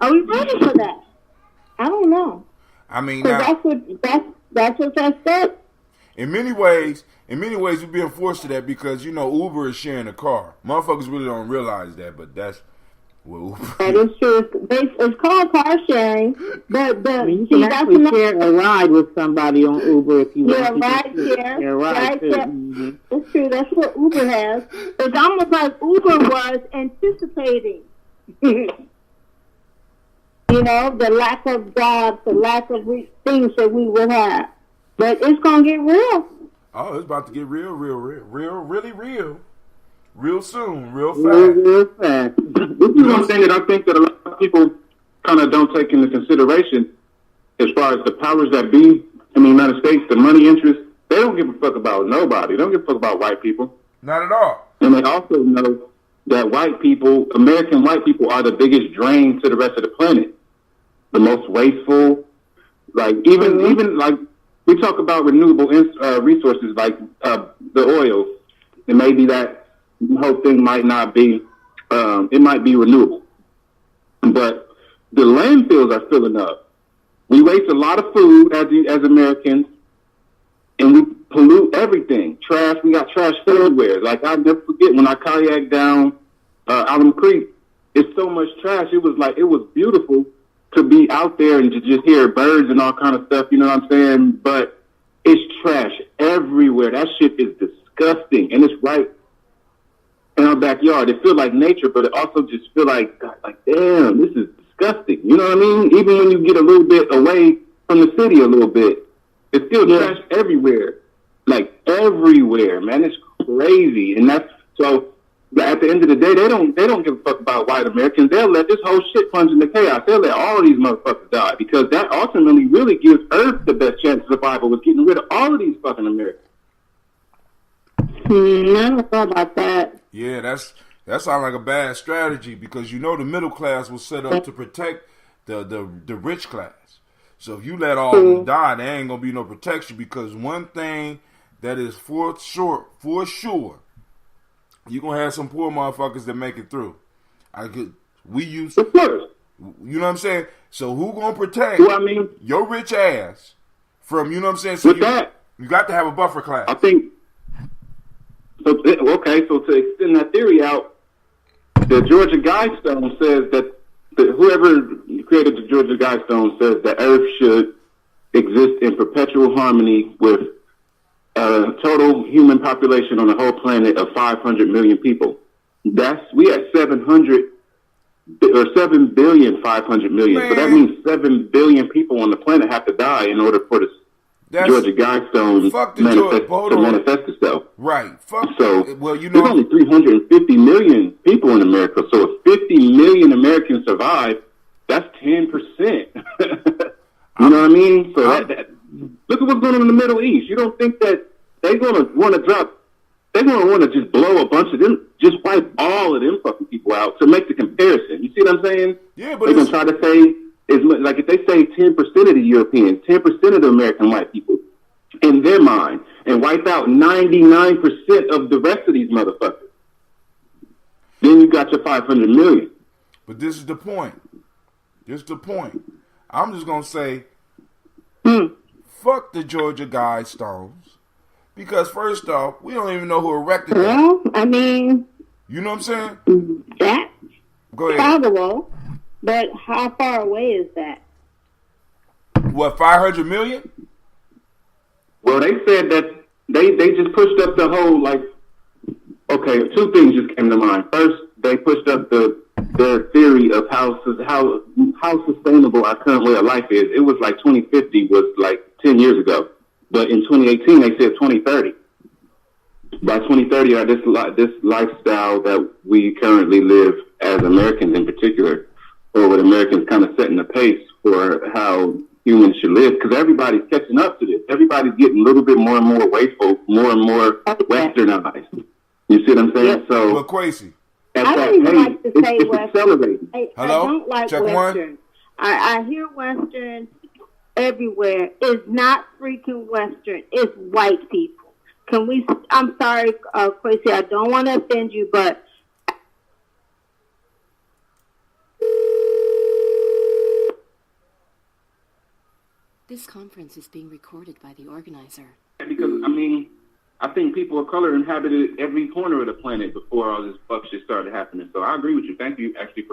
Are we ready for that? I don't know. I mean, that's what that says. In many ways, we're being forced to that because Uber is sharing a car. Motherfuckers really don't realize that, but that's what Uber. That is true. It's called car sharing, but you can actually share a ride with somebody on Uber if you want. Yeah, ride share. Yeah, ride share. Mm-hmm. That's true. That's what Uber has. It's almost like Uber was anticipating. The lack of jobs, the lack of things that we would have. But it's going to get real. Oh, it's about to get real, really real. Real soon, real fast. Real fast. This is one thing that I think that a lot of people kind of don't take into consideration as far as the powers that be in the United States, the money interests. They don't give a fuck about nobody. They don't give a fuck about white people. Not at all. And they also know that white people, American white people, are the biggest drain to the rest of the planet. The most wasteful. Like, even like, we talk about renewable resources like the oil. And maybe that whole thing might not be, it might be renewable. But the landfills are filling up. We waste a lot of food as Americans, and we pollute everything. Trash, we got trash everywhere. Like, I'll never forget when I kayaked down Alum Creek, it's so much trash. It was beautiful to be out there and to just hear birds and all kind of stuff, you know what I'm saying? But it's trash everywhere. That shit is disgusting. And it's right in our backyard. It feels like nature, but it also just feels like, God, like, damn, this is disgusting. You know what I mean? Even when you get a little bit away from the city a little bit, it's still trash everywhere. Like, everywhere, man. It's crazy. And that's, so at the end of the day, they don't give a fuck about white Americans. They'll let this whole shit plunge into chaos. They'll let all of these motherfuckers die because that ultimately really gives Earth the best chance of survival with getting rid of all of these fucking Americans. I don't know about that. Yeah, that sounds like a bad strategy because the middle class was set up to protect the rich class. So if you let all of them die, there ain't gonna be no protection because one thing that is for sure, you're gonna have some poor motherfuckers that make it through. You know what I'm saying? So who gonna protect your rich ass from, you know what I'm saying? So you got to have a buffer class. I think, so to extend that theory out, the Georgia Guidestone says that whoever created the Georgia Guidestone says that Earth should exist in perpetual harmony with a total human population on the whole planet of 500 million people. We at 700 or 7 billion 500 million. Man. So that means 7 billion people on the planet have to die in order for the Georgia Guidestone to manifest itself. Right. There's only 350 million people in America. So if 50 million Americans survive, that's 10%. You know what I mean? So look at what's going on in the Middle East. You don't think that they're going to want to just blow a bunch of them, just wipe all of them fucking people out to make the comparison. You see what I'm saying? Yeah, but they're going to try to say, like if they say 10% of the Europeans, 10% of the American white people in their mind, and wipe out 99% of the rest of these motherfuckers, then you got your 500 million. But this is the point. I'm just going to say, fuck the Georgia Guidestones. Because first off, we don't even know who erected that. Well, I mean, you know what I'm saying? That's Go ahead. probable, but how far away is that? What, 500 million? Well, they said that they just pushed up the whole, like, okay, two things just came to mind. First, they pushed up their theory of how sustainable our current way of life is. It was like 2050 was like 10 years ago, but in 2018 they said 2030. By 2030, this lifestyle that we currently live as Americans in particular, or with Americans kind of setting the pace for how humans should live, because everybody's catching up to this. Everybody's getting a little bit more and more wasteful, more and more westernized. You see what I'm saying? Yep. So, well, Quasi. I don't even like to say it's Western. accelerating. I don't like Check Western. one. I hear Western everywhere. It's not freaking Western. It's white people. Can we? I'm sorry, Quasi. I don't want to offend you, but. This conference is being recorded by the organizer. Because, I think people of color inhabited every corner of the planet before all this fuck shit started happening. So I agree with you. Thank you, actually,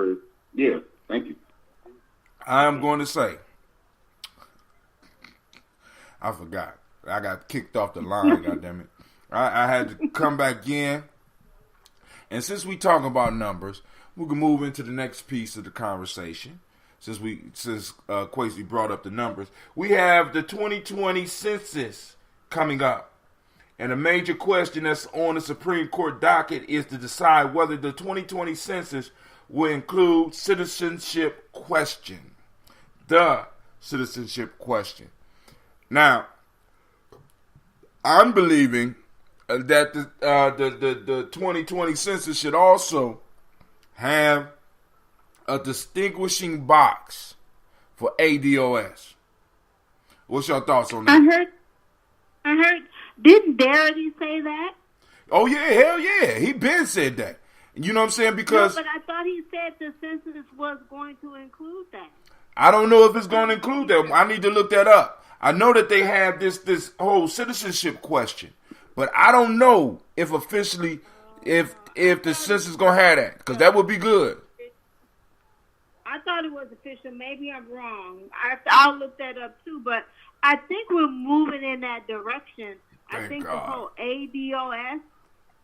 thank you. I'm going to say, I forgot. I got kicked off the line, goddammit. I had to come back in. And since we talking about numbers, we can move into the next piece of the conversation. Since Quasi brought up the numbers, we have the 2020 census coming up. And a major question that's on the Supreme Court docket is to decide whether the 2020 census will include citizenship question. The citizenship question. Now, I'm believing that the 2020 census should also have a distinguishing box for ADOS. What's your thoughts on that? I heard. Didn't Darity say that? Oh yeah, hell yeah, he been said that. You know what I'm saying? Because no, but I thought he said the census was going to include that. I don't know if it's going to include that. I need to look that up. I know that they have this whole citizenship question, but I don't know if officially if the census is going to have that, because that would be good. I thought it was official. Maybe I'm wrong. I'll look that up too, but I think we're moving in that direction. I think the whole ADOS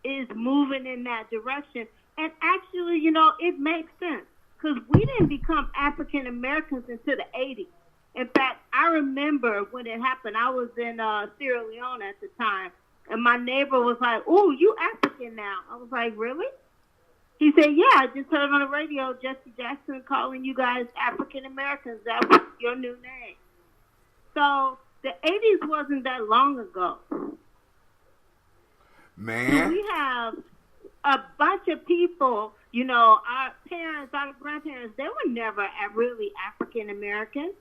is moving in that direction. And actually, it makes sense, because we didn't become African Americans until the 80s. In fact, I remember when it happened, I was in Sierra Leone at the time, and my neighbor was like, "Oh, you African now." I was like, "Really?" He said, "Yeah, I just heard on the radio Jesse Jackson calling you guys African Americans. That was your new name." So the 80s wasn't that long ago. Man. So we have a bunch of people, our parents, our grandparents, they were never really African Americans.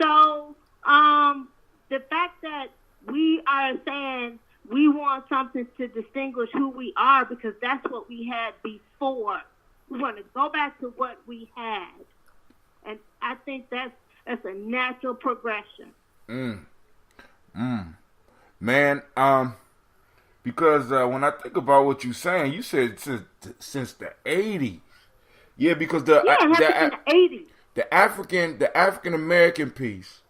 So the fact that we are saying we want something to distinguish who we are, because that's what we had before. We want to go back to what we had. And I think that's a natural progression. Man, because when I think about what you're saying, you said since the 80s. Yeah, because the 80s. The African American piece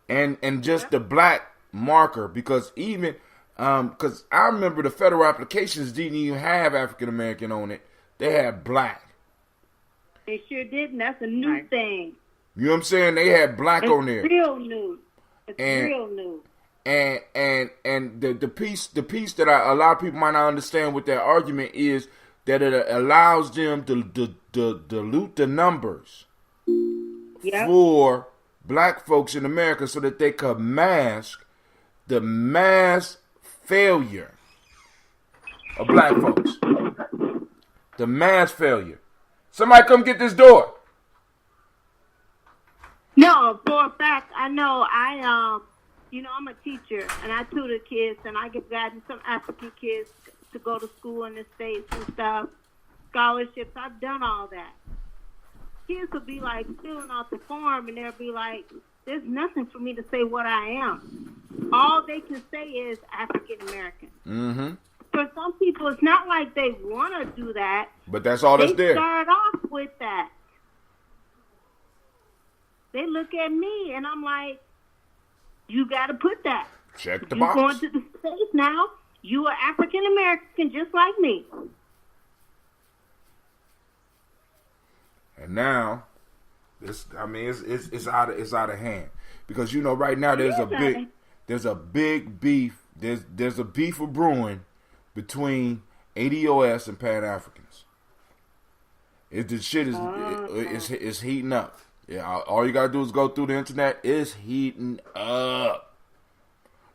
and just the black marker, because even because I remember the federal applications didn't even have African American on it. They had black. They sure didn't. That's a new thing. You know what I'm saying? They had black on there. It's real new. It's real new. And the piece that a lot of people might not understand with that argument is that it allows them to dilute the numbers for black folks in America, so that they could mask the mass failure of black folks. The mass failure. Somebody come get this door. No, for a fact, I know. I'm a teacher, and I tutor kids, and I get guidance some African kids to go to school in the States and stuff, scholarships. I've done all that. Kids will be like filling out the form, and they'll be like, "There's nothing for me to say what I am." All they can say is African American. Mm-hmm. For some people, it's not like they want to do that, but that's all that's there. They start off with that. They look at me, and I'm like, "You got to put that. Check the You're box. Going to the States now. You are African American, just like me." And now, it's out of hand because right now there's a big beef. There's a beef of brewing between ADOS and Pan Africans. The shit is heating up. Yeah, all you gotta do is go through the internet. It's heating up.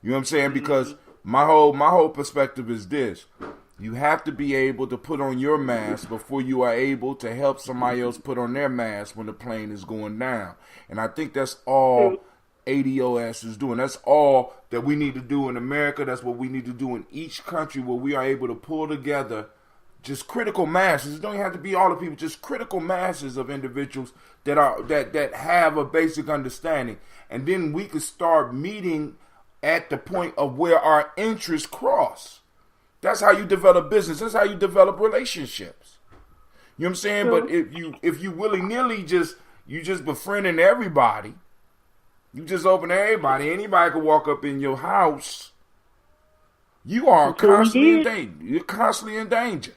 You know what I'm saying? Because my whole perspective is this: you have to be able to put on your mask before you are able to help somebody else put on their mask when the plane is going down. And I think that's all ADOS is doing. That's all that we need to do in America. That's what we need to do in each country where we are able to pull together just critical masses. It don't even have to be all the people, just critical masses of individuals that have a basic understanding. And then we could start meeting at the point of where our interests cross. That's how you develop business. That's how you develop relationships. You know what I'm saying? But if you willy-nilly just befriending everybody, you just open to everybody. Anybody can walk up in your house. You are constantly in danger. You're constantly in danger.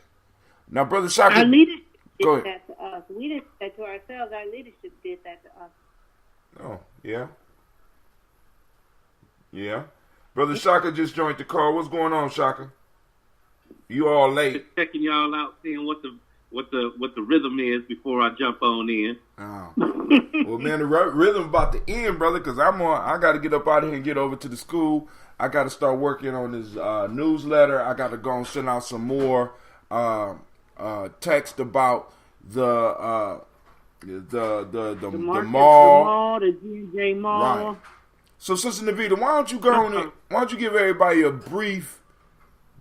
Now, Brother Shaka, our leadership go did ahead. that to us. We did that to ourselves. Our leadership did that to us. Oh, yeah. Yeah. Brother Shaka just joined the call. What's going on, Shaka? You all late. Just checking y'all out, seeing what the rhythm is before I jump on in. Oh. Well, man, the rhythm about to end, brother, because I got to get up out of here and get over to the school. I got to start working on this newsletter. I got to go and send out some more text about the mall, the G&J Mall. Right. So, Sister Navita, why don't you give everybody a brief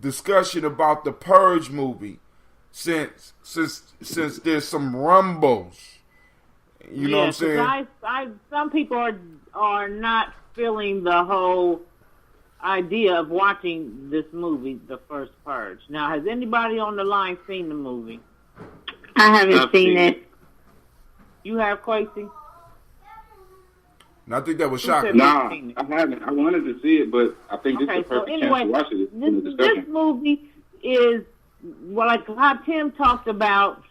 discussion about the Purge movie, since there's some rumbles. You know what I'm saying? Some people are not feeling the whole idea of watching this movie, The First Purge. Now, has anybody on the line seen the movie? I haven't seen it. You have, Quasi? And I think that was shocking. Nah, I haven't. I wanted to see it, but I think this is the perfect chance to watch it. This movie is, well, like how Tim talked about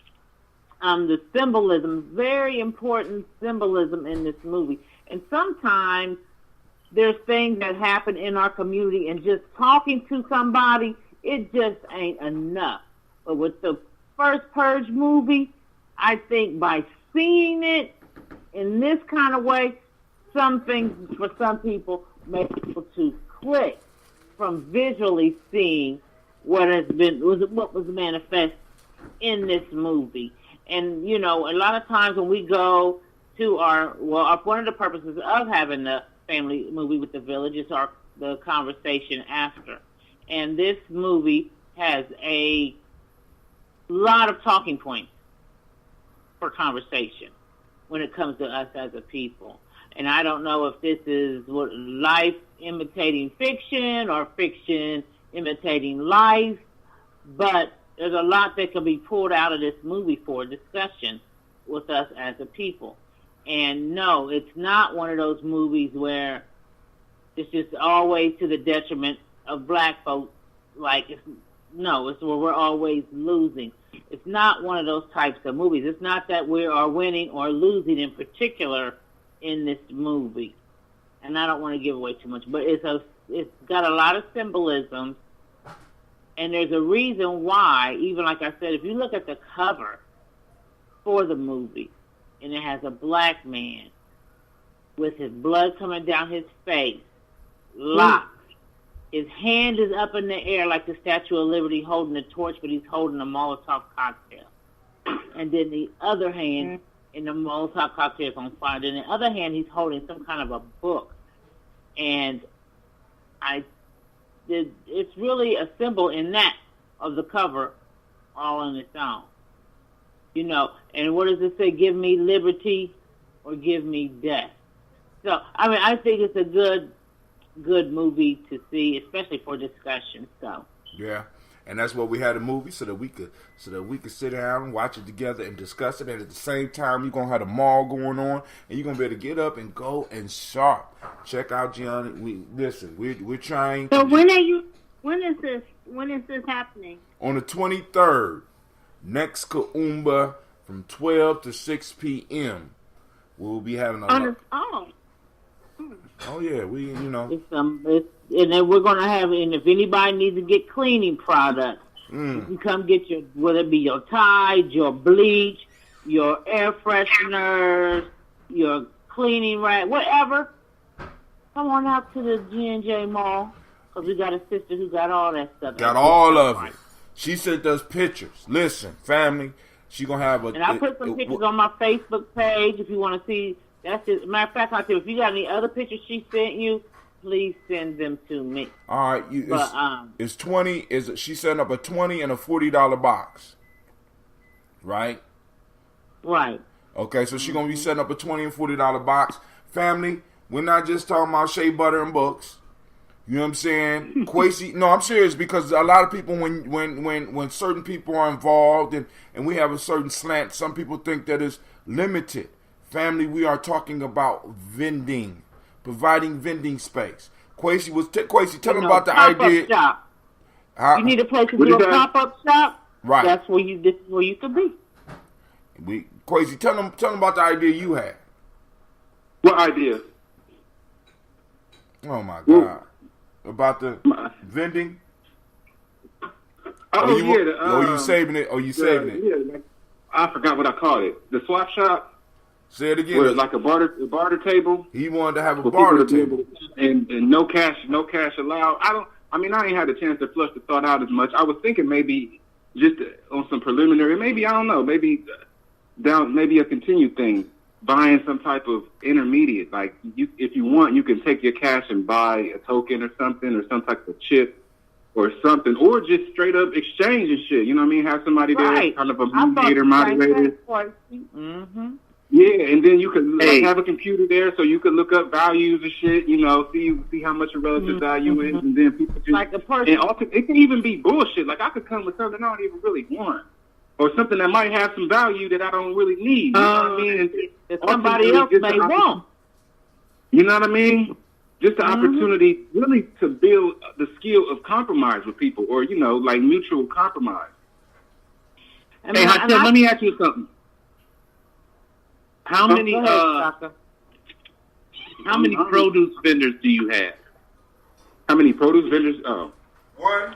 the symbolism, very important symbolism in this movie. And sometimes there's things that happen in our community, and just talking to somebody, it just ain't enough. But with the First Purge movie, I think by seeing it in this kind of way, some things for some people may be able to click from visually seeing what was manifest in this movie. And, you know, a lot of times when we go to one of the purposes of having the family movie with the village is the conversation after. And this movie has a lot of talking points for conversation when it comes to us as a people. And I don't know if this is life imitating fiction or fiction imitating life, but there's a lot that can be pulled out of this movie for discussion with us as a people. And no, it's not one of those movies where it's just always to the detriment of black folks. It's where we're always losing. It's not one of those types of movies. It's not that we are winning or losing in particular in this movie. And I don't want to give away too much, but it's got a lot of symbolism, and there's a reason why, even like I said, if you look at the cover for the movie, and it has a black man with his blood coming down his face, locked. His hand is up in the air like the Statue of Liberty holding a torch, but he's holding a Molotov cocktail. And then the other hand, and the Molotov cocktail is on fire. Then the other hand, he's holding some kind of a book. And it's really a symbol in that of the cover all on its own. You know, and what does it say? Give me liberty or give me death. So, I mean, I think it's a good movie to see, especially for discussion. So yeah, and that's what we had a movie so that we could sit down and watch it together and discuss it. And at the same time, you're gonna have the mall going on, and you're gonna be able to get up and go and shop. Check out Gye-Nyame. We're trying. So when is this happening? On the 23rd, next Kaumba from 12 to 6 p.m. We'll be having a lot. Oh yeah, we and then we're gonna have. And if anybody needs to get cleaning products, you can come get your, whether it be your Tide, your bleach, your air fresheners, your cleaning rag, whatever. Come on out to the G&J Mall, because we got a sister who got all that stuff. Got all of it. She sent us pictures. Listen, family, she gonna have a. And I put some pictures on my Facebook page if you want to see. That's it. Matter of fact, I tell you, if you got any other pictures she sent you, please send them to me. All right, it's 20. She setting up a $20 and a $40 box, right? Right. Okay, so she's gonna be setting up a $20 and $40 box. Family, we're not just talking about shea butter and books. You know what I'm saying? Kwesi, no, I'm serious, because a lot of people, when certain people are involved and we have a certain slant, some people think that it's limited. Family, we are talking about vending, providing vending space. Kwesi, tell them about the idea. Shop. You need a place to do a pop-up shop? Right. This is where you could be. Kwesi, tell them about the idea you had. What idea? Oh my God. About the vending? You saving it? Yeah, I forgot what I called it. The swap shop? Say it again. Where it's like a barter table. He wanted to have a barter table. And no cash allowed. I ain't had a chance to flush the thought out as much. I was thinking maybe just on some preliminary, maybe a continued thing, buying some type of intermediate. Like, if you want, you can take your cash and buy a token or something, or some type of chip or something, or just straight up exchange and shit. You know what I mean? Have somebody there, kind of a mediator, moderator. Mm-hmm. Yeah, and then you could have a computer there, so you could look up values and shit. You know, see how much a relative value is, and then people just like a person. And also, it can even be bullshit. Like, I could come with something I don't even really want, or something that might have some value that I don't really need. You know what I mean? That somebody else may want. You know what I mean? Just the opportunity, really, to build the skill of compromise with people, or like mutual compromise. Hey, Hatem, let me ask you something. How many produce vendors do you have? How many produce vendors? Oh. One.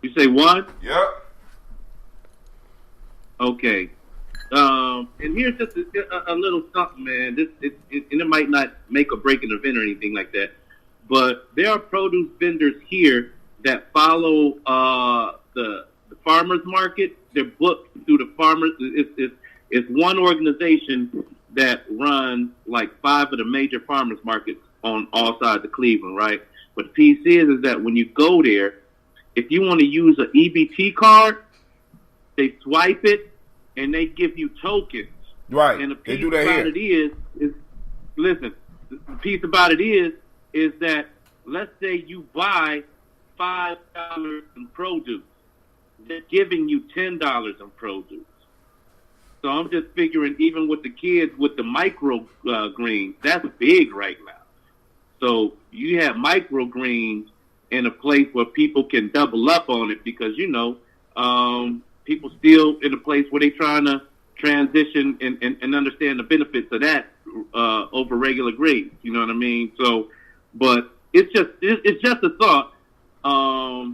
You say one? Yep. Okay. And here's just a little something, man. And it might not make or break an event or anything like that, but there are produce vendors here that follow the farmers market. They're booked through the farmers. It's one organization that runs like 5 of the major farmers markets on all sides of Cleveland, right? But the piece is that when you go there, if you want to use an EBT card, they swipe it and they give you tokens. Right. And the piece they do that about here. it is listen, the piece about it is that, let's say you buy $5 in produce. They're giving you $10 in produce. So I'm just figuring, even with the kids with the micro greens, that's big right now. So you have micro greens in a place where people can double up on it, because people still in a place where they're trying to transition and understand the benefits of that over regular greens. You know what I mean? So, but it's just a thought. I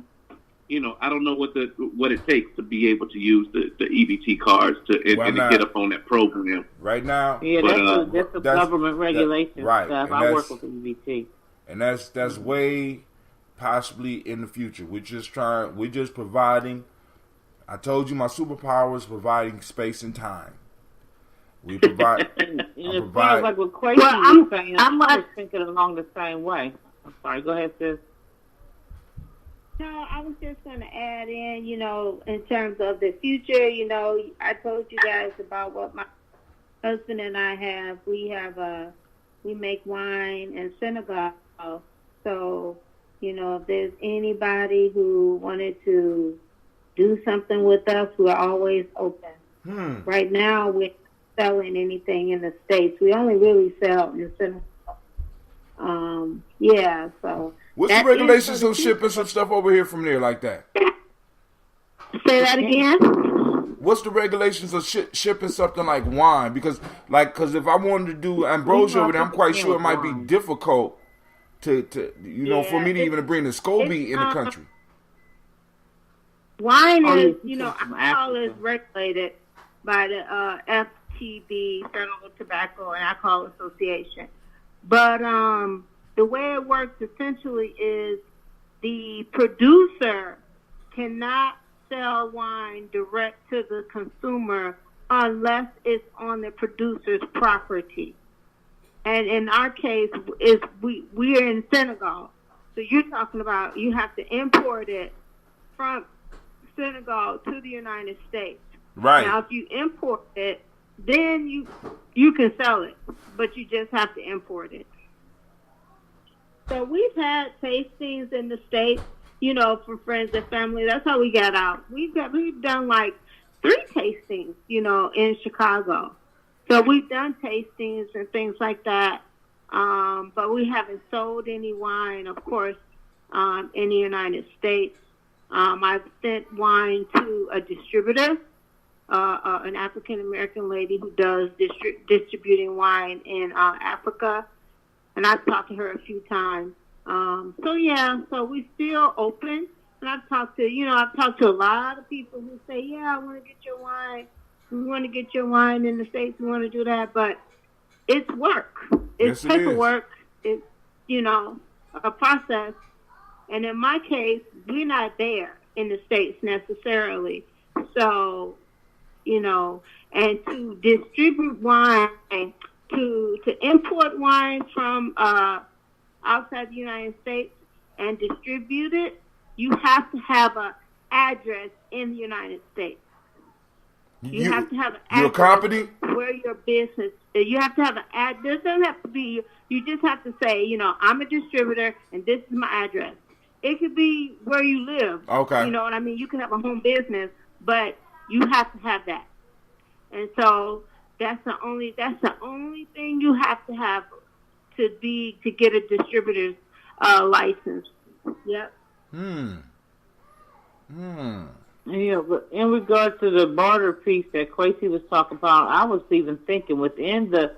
don't know what it takes to be able to use the EBT cards to get up on that program. Right now, yeah, that's a government regulation right. stuff. I work with EBT, and that's way possibly in the future. We're just providing. I told you my superpower is providing space and time. We provide. It feels like what Quayson was saying. I was thinking along the same way. I'm sorry. Go ahead, sis. No, I was just going to add in, in terms of the future, I told you guys about what my husband and I have. We make wine in Senegal. So, if there's anybody who wanted to do something with us, we're always open. Right now, we're not selling anything in the States. We only really sell in Senegal. So. What's the regulations of shipping some stuff over here from there like that? Say that again? what's the regulations of shipping something like wine? Because if I wanted to do ambrosia over there, I'm quite sure it might be difficult to for me to even bring the SCOBY in the country. Wine is, alcohol is regulated by the FTB, Federal Tobacco and Alcohol Association. But the way it works essentially is the producer cannot sell wine direct to the consumer unless it's on the producer's property. And in our case, we are in Senegal. So you're talking about you have to import it from Senegal to the United States. Right. Now, if you import it, then you can sell it, but you just have to import it. So we've had tastings in the States, for friends and family. That's how we got out. We've done like 3 tastings, in Chicago. So we've done tastings and things like that, but we haven't sold any wine, of course, in the United States. I've sent wine to a distributor, an African-American lady who does distributing wine in Africa, and I've talked to her a few times. So we're still open, and I've talked to a lot of people who say, I want to get your wine. We want to get your wine in the States. We want to do that, but it's work. It's paperwork. It's, a process. And in my case, we're not there in the States necessarily. So, and to distribute wine, to import wine from outside the United States and distribute it, you have to have an address in the United States. You have to have an address. Your company? Where your business. You have to have an address. It doesn't have to be. You just have to say, I'm a distributor and this is my address. It could be where you live. Okay. You know what I mean? You can have a home business, but you have to have that. And so that's the only thing you have to have to get a distributor's license. Yep. Yeah, but in regard to the barter piece that Quasi was talking about, I was even thinking within the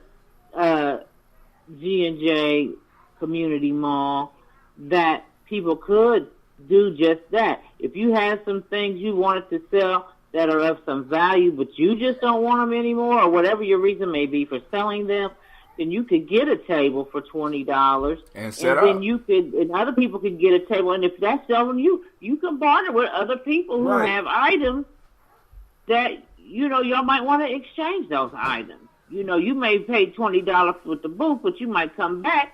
G&J community mall that people could do just that. If you had some things you wanted to sell that are of some value, but you just don't want them anymore, or whatever your reason may be for selling them, then you could get a table for $20 and set up. Then you could, and other people could get a table. And if that's selling you can barter with other people who have items that y'all might want to exchange those items. You may pay $20 with the booth, but you might come back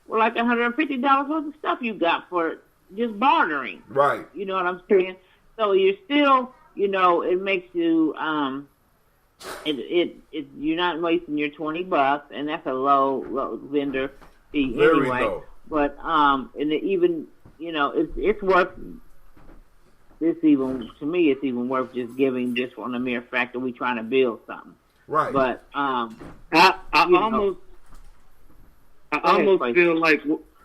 with like $150 worth of stuff you got for just bartering. Right. You know what I'm saying? So you're still, it makes you you're not wasting your $20, and that's a low vendor fee anyway. Low. But and even it's worth. To me, it's even worth just giving just on the mere fact that we're trying to build something. Right. But I almost feel like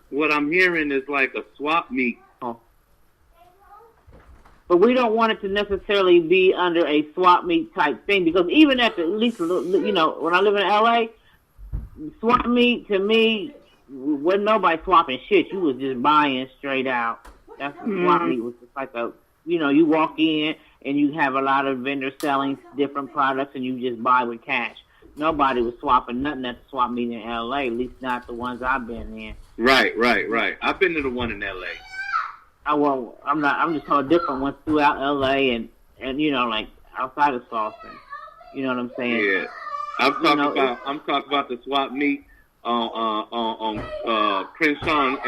what I'm hearing is like a swap meet. But we don't want it to necessarily be under a swap meet type thing, because even at least, when I live in LA, swap meet to me wasn't nobody swapping shit. You was just buying straight out. That's what swap meet was. Just like you walk in and you have a lot of vendors selling different products and you just buy with cash. Nobody was swapping nothing at the swap meet in LA, at least not the ones I've been in. Right. I've been to the one in LA. I'm just talking different ones throughout LA and like outside of Charleston. You know what I'm saying? Yeah. I'm talking about the swap meet on Crenshaw and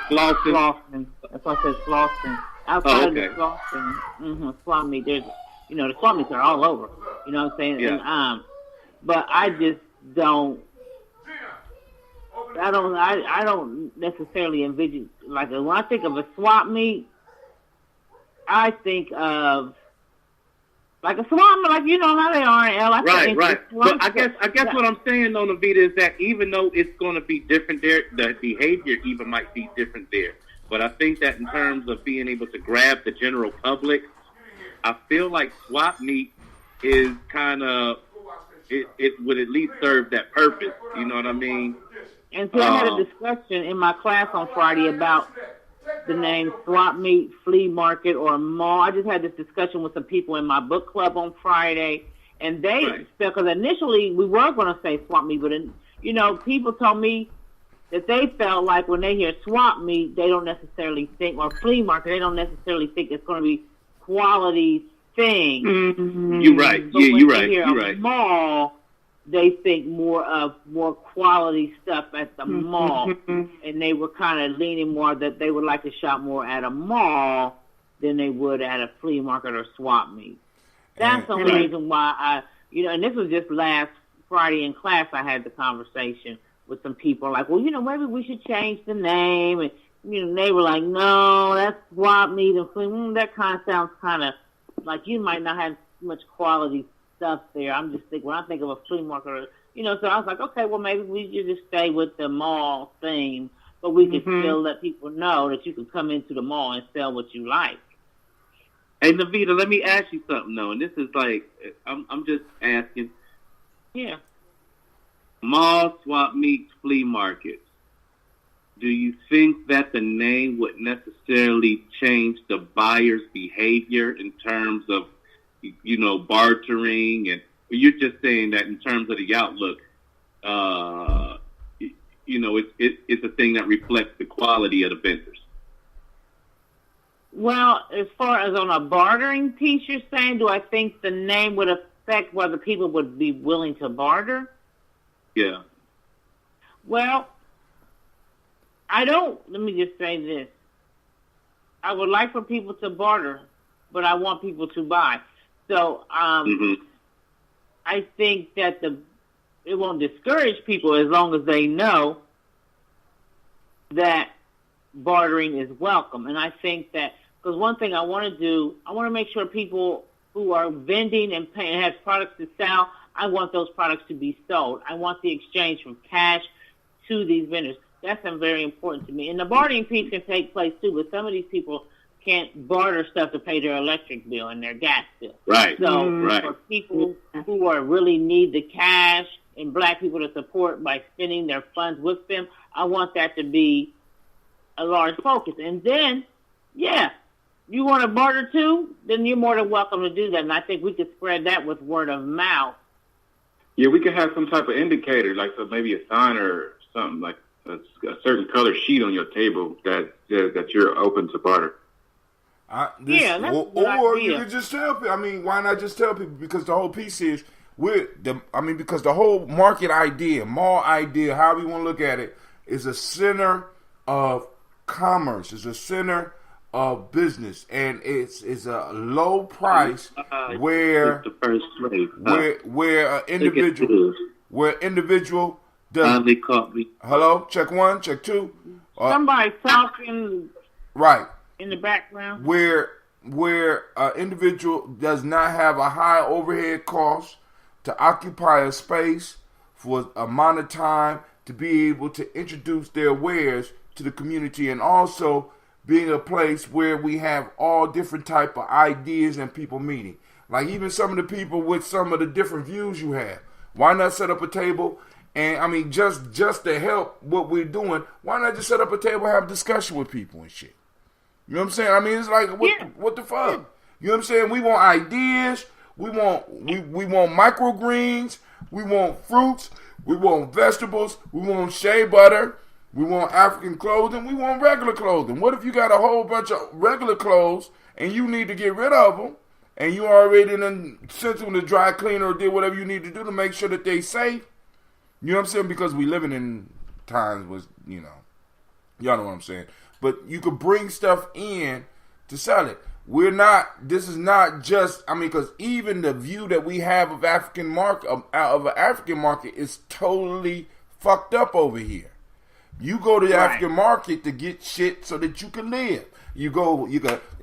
Floston. That's why I said Floston. Outside of the Floston, swap meet, there's the swap meets are all over. You know what I'm saying? Yeah. And, but I just don't. I don't necessarily envision, like, when I think of a swap meet, I think of like a swap meet, like how they are in LA. Right. But I guess what I'm saying, though, Navita, is that even though it's going to be different there, the behavior even might be different there. But I think that in terms of being able to grab the general public, I feel like swap meet is kind of it would at least serve that purpose. You know what I mean? And so I had a discussion in my class on Friday about the name swap meet, flea market, or mall. I just had this discussion with some people in my book club on Friday, and they said, because initially we were going to say swap meet, but people told me that they felt like when they hear swap meet, they don't necessarily think, or flea market, they don't necessarily think it's going to be quality thing. Mm-hmm. You're right. But you're right. When they hear a mall, they think more of more quality stuff at the mall, and they were kind of leaning more that they would like to shop more at a mall than they would at a flea market or swap meet. That's the only reason why and this was just last Friday in class. I had the conversation with some people like, well, maybe we should change the name, and they were like, no, that's swap meet and flea. That kind of sounds kind of like you might not have much quality stuff there. I'm just thinking, when I think of a flea market, so I was like, okay, well, maybe we should just stay with the mall theme, but we can still let people know that you can come into the mall and sell what you like. Hey, Navita, let me ask you something, though, and this is like, I'm just asking. Yeah. Mall, swap meets, flea markets. Do you think that the name would necessarily change the buyer's behavior in terms of, bartering? And you're just saying that in terms of the outlook, it's a thing that reflects the quality of the vendors. Well, as far as on a bartering piece, you're saying, do I think the name would affect whether people would be willing to barter? Yeah. Well, let me just say this. I would like for people to barter, but I want people to buy. So I think that it won't discourage people as long as they know that bartering is welcome. And I think that, because one thing I want to do, I want to make sure people who are vending and paying, have products to sell, I want those products to be sold. I want the exchange from cash to these vendors. That's very important to me. And the bartering piece can take place too, but some of these people can't barter stuff to pay their electric bill and their gas bill. Right. So for people who really need the cash and black people to support by spending their funds with them, I want that to be a large focus. And then, you want to barter too, then you're more than welcome to do that. And I think we could spread that with word of mouth. Yeah, we could have some type of indicator, like maybe a sign or something, like a certain color sheet on your table that says that you're open to barter. That's a good or idea. You could just tell people. I mean, why not just tell people? Because the whole piece is because the whole market idea, mall idea, however you want to look at it, is a center of commerce. It's a center of business, and it's a low price where the first slave, where an individual does. They caught me. Hello, check 1, check 2. Somebody talking right in the background. Where an individual does not have a high overhead cost to occupy a space for a amount of time to be able to introduce their wares to the community, and also being a place where we have all different type of ideas and people meeting. Like even some of the people with some of the different views you have. Why not set up a table? And I mean, just to help what we're doing, why not just set up a table and have discussion with people and shit? You know what I'm saying? I mean, it's like, what the fuck? You know what I'm saying? We want ideas. We want microgreens. We want fruits. We want vegetables. We want shea butter. We want African clothing. We want regular clothing. What if you got a whole bunch of regular clothes and you need to get rid of them, and you already sent them to dry cleaner or did whatever you need to do to make sure that they safe? You know what I'm saying? Because we living in times was, y'all know what I'm saying. But you could bring stuff in to sell it. This is not just, because even the view that we have of African market, of an African market is totally fucked up over here. You go to the African market to get shit so that you can live. You go in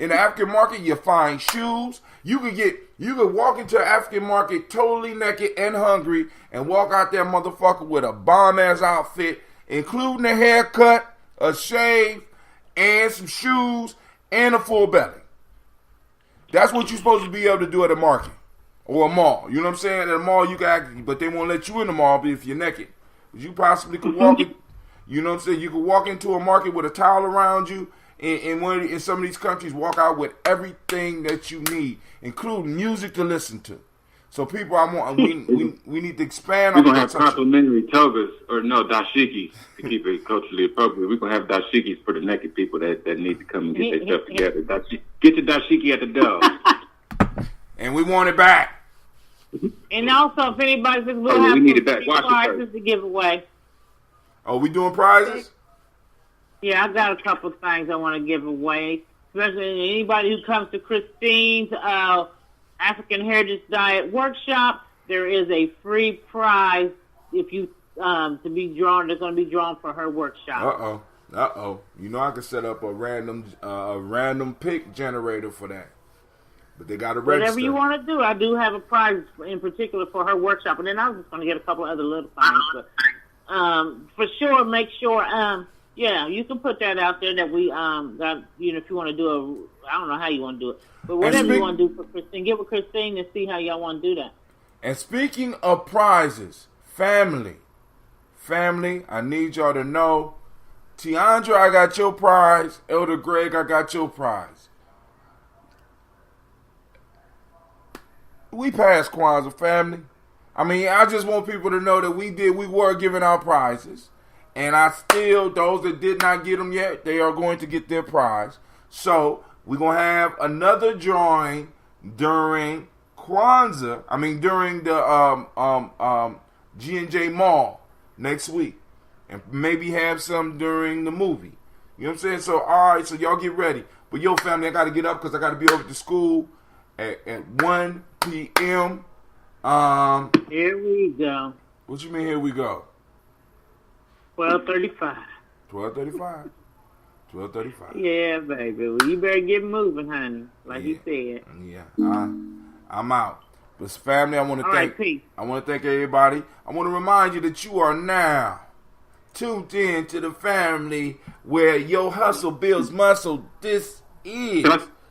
the African market, you find shoes. You could walk into an African market totally naked and hungry and walk out there, motherfucker, with a bomb-ass outfit, including a haircut, a shave, and some shoes, and a full belly. That's what you're supposed to be able to do at a market or a mall. You know what I'm saying? At a mall, you can act, but they won't let you in the mall if you're naked. You possibly could walk in, you know what I'm saying? You could walk into a market with a towel around you, and in some of these countries, walk out with everything that you need, including music to listen to. So people, we need to expand. We're going to have complimentary togas, or no, dashikis, to keep it culturally appropriate. We're going to have dashikis for the naked people that need to come and get their stuff together. Get your dashiki at the door. And we want it back. And also, if anybody's we'll have some prizes to give away. Oh, we doing prizes? Yeah, I got a couple of things I want to give away. Especially anybody who comes to Christine's African Heritage Diet Workshop, there is a free prize if you to be drawn. They're going to be drawn for her workshop. You know I can set up a random pick generator for that, but they got to register. Whatever you want to do, I do have a prize in particular for her workshop, and then I was just going to get a couple other little things. But for sure, make sure. Yeah, you can put that out there that we got. You know, if you want to do I don't know how you want to do it. But whatever you want to do for Christine, get with Christine and see how y'all want to do that. And speaking of prizes, family, I need y'all to know, Tiandra, I got your prize. Elder Greg, I got your prize. We passed Kwanzaa, family. I mean, I just want people to know that we were giving out prizes. And those that did not get them yet, they are going to get their prize. So, we're going to have another drawing during Kwanzaa. I mean, during the G&J Mall next week. And maybe have some during the movie. You know what I'm saying? So, all right, so y'all get ready. But, yo, family, I got to get up because I got to be over to school at 1 p.m. Here we go. What you mean, here we go? 12:35. 12:35. Yeah, baby. Well, you better get moving, honey. Like you said. Yeah. I'm out. But family, I want to thank everybody. I want to remind you that you are now tuned in to the family where your hustle builds muscle. This is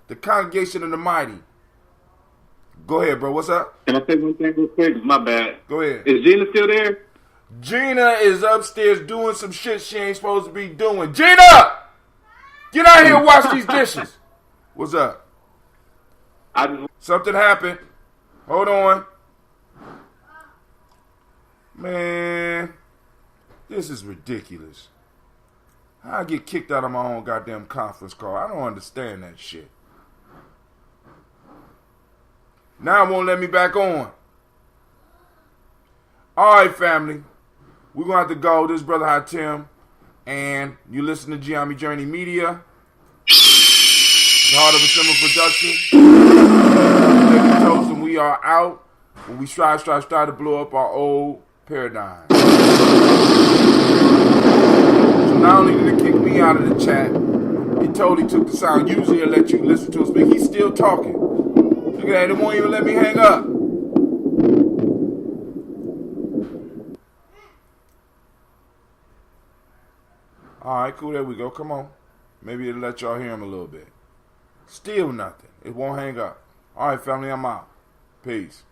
the Congregation of the Mighty. Go ahead, bro. What's up? Can I say one thing real quick? My bad. Go ahead. Is Gina still there? Gina is upstairs doing some shit she ain't supposed to be doing. Gina! Get out here and wash these dishes. What's up? Something happened. Hold on. Man, this is ridiculous. How I get kicked out of my own goddamn conference call? I don't understand that shit. Now it won't let me back on. All right, family. We're going to have to go. This is Brother Hatim. And you listen to Gye-Nyame Journey Media. The Heart of a Simple Production. And we are out. When we strive to blow up our old paradigm. So not only did it kick me out of the chat, it totally took the sound. Usually it'll let you listen to us speak. He's still talking. Look at that. It won't even let me hang up. All right, cool. There we go. Come on. Maybe it'll let y'all hear him a little bit. Still nothing. It won't hang up. All right, family. I'm out. Peace.